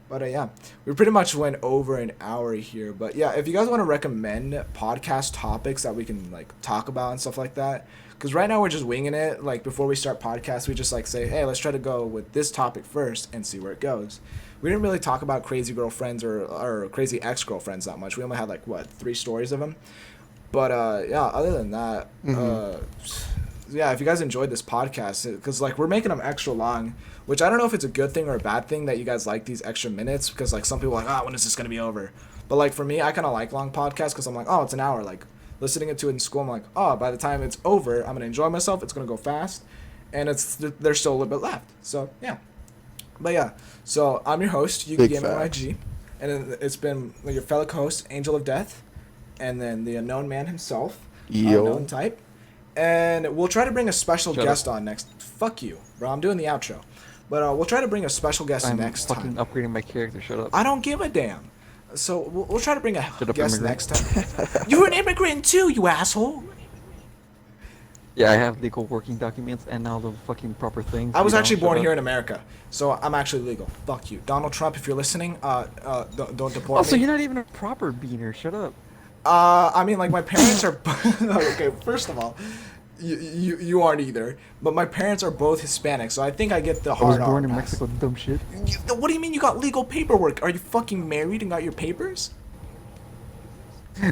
But yeah, we pretty much went over an hour here. But yeah, if you guys want to recommend podcast topics that we can like talk about and stuff like that, because right now we're just winging it. Like before we start podcasts, we just like say, hey, let's try to go with this topic first and see where it goes. We didn't really talk about crazy girlfriends or crazy ex-girlfriends that much. We only had like what 3 stories of them. But yeah, other than that, yeah, if you guys enjoyed this podcast, because like we're making them extra long, which I don't know if it's a good thing or a bad thing that you guys like these extra minutes, because like some people are like, when is this gonna be over? But like for me, I kind of like long podcasts because I'm like, oh, it's an hour. Like listening to it in school, I'm like, oh, by the time it's over, I'm gonna enjoy myself. It's gonna go fast, and there's still a little bit left. So yeah, but yeah, so I'm your host, Yuki Big Gaming facts. YG, and it's been your fellow host, Angel of Death, and then the unknown man himself, unknown Yo. type. And we'll try to bring a special Shut guest up. on next. Fuck you, bro. I'm doing the outro. But we'll try to bring a special guest I'm next fucking time. upgrading my character. Shut up. I don't give a damn. So we'll try to bring a Shut up, guest immigrant. next time. You're an immigrant too, you asshole. Yeah, I have legal working documents and all the fucking proper things. I was you know, actually shut born up. here in America, so I'm actually legal. Fuck you, Donald Trump. If you're listening, don't deport Also, me. you're not even a proper beaner. Shut up. I mean, like my parents are. Okay, first of all, you aren't either. But my parents are both Hispanic, so I think I get the I was hard born R in pass. Mexico, dumb shit. What do you mean you got legal paperwork? Are you fucking married and got your papers?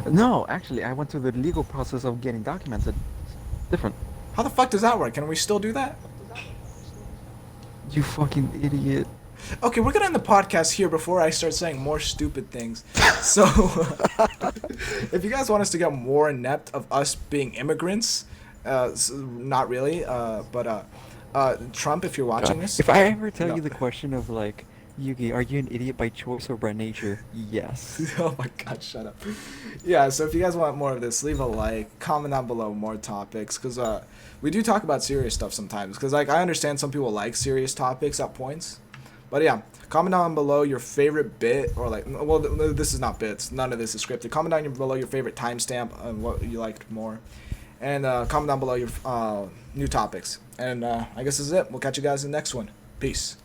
No, actually, I went through the legal process of getting documented. Different. How the fuck does that work? Can we still do that? You fucking idiot. Okay, we're gonna end the podcast here before I start saying more stupid things. So, if you guys want us to get more in depth of us being immigrants, not really, but Trump, if you're watching God. this, If I ever tell No. you the question of like, Yugi, are you an idiot by choice or by nature? Yes. oh my god, shut up. Yeah, so if you guys want more of this, leave a like, comment down below more topics, because we do talk about serious stuff sometimes, because like I understand some people like serious topics at points. But yeah, comment down below your favorite bit, or like, well, this is not bits, none of this is scripted. Comment down below your favorite timestamp and what you liked more. And comment down below your new topics. And I guess this is it. We'll catch you guys in the next one. Peace.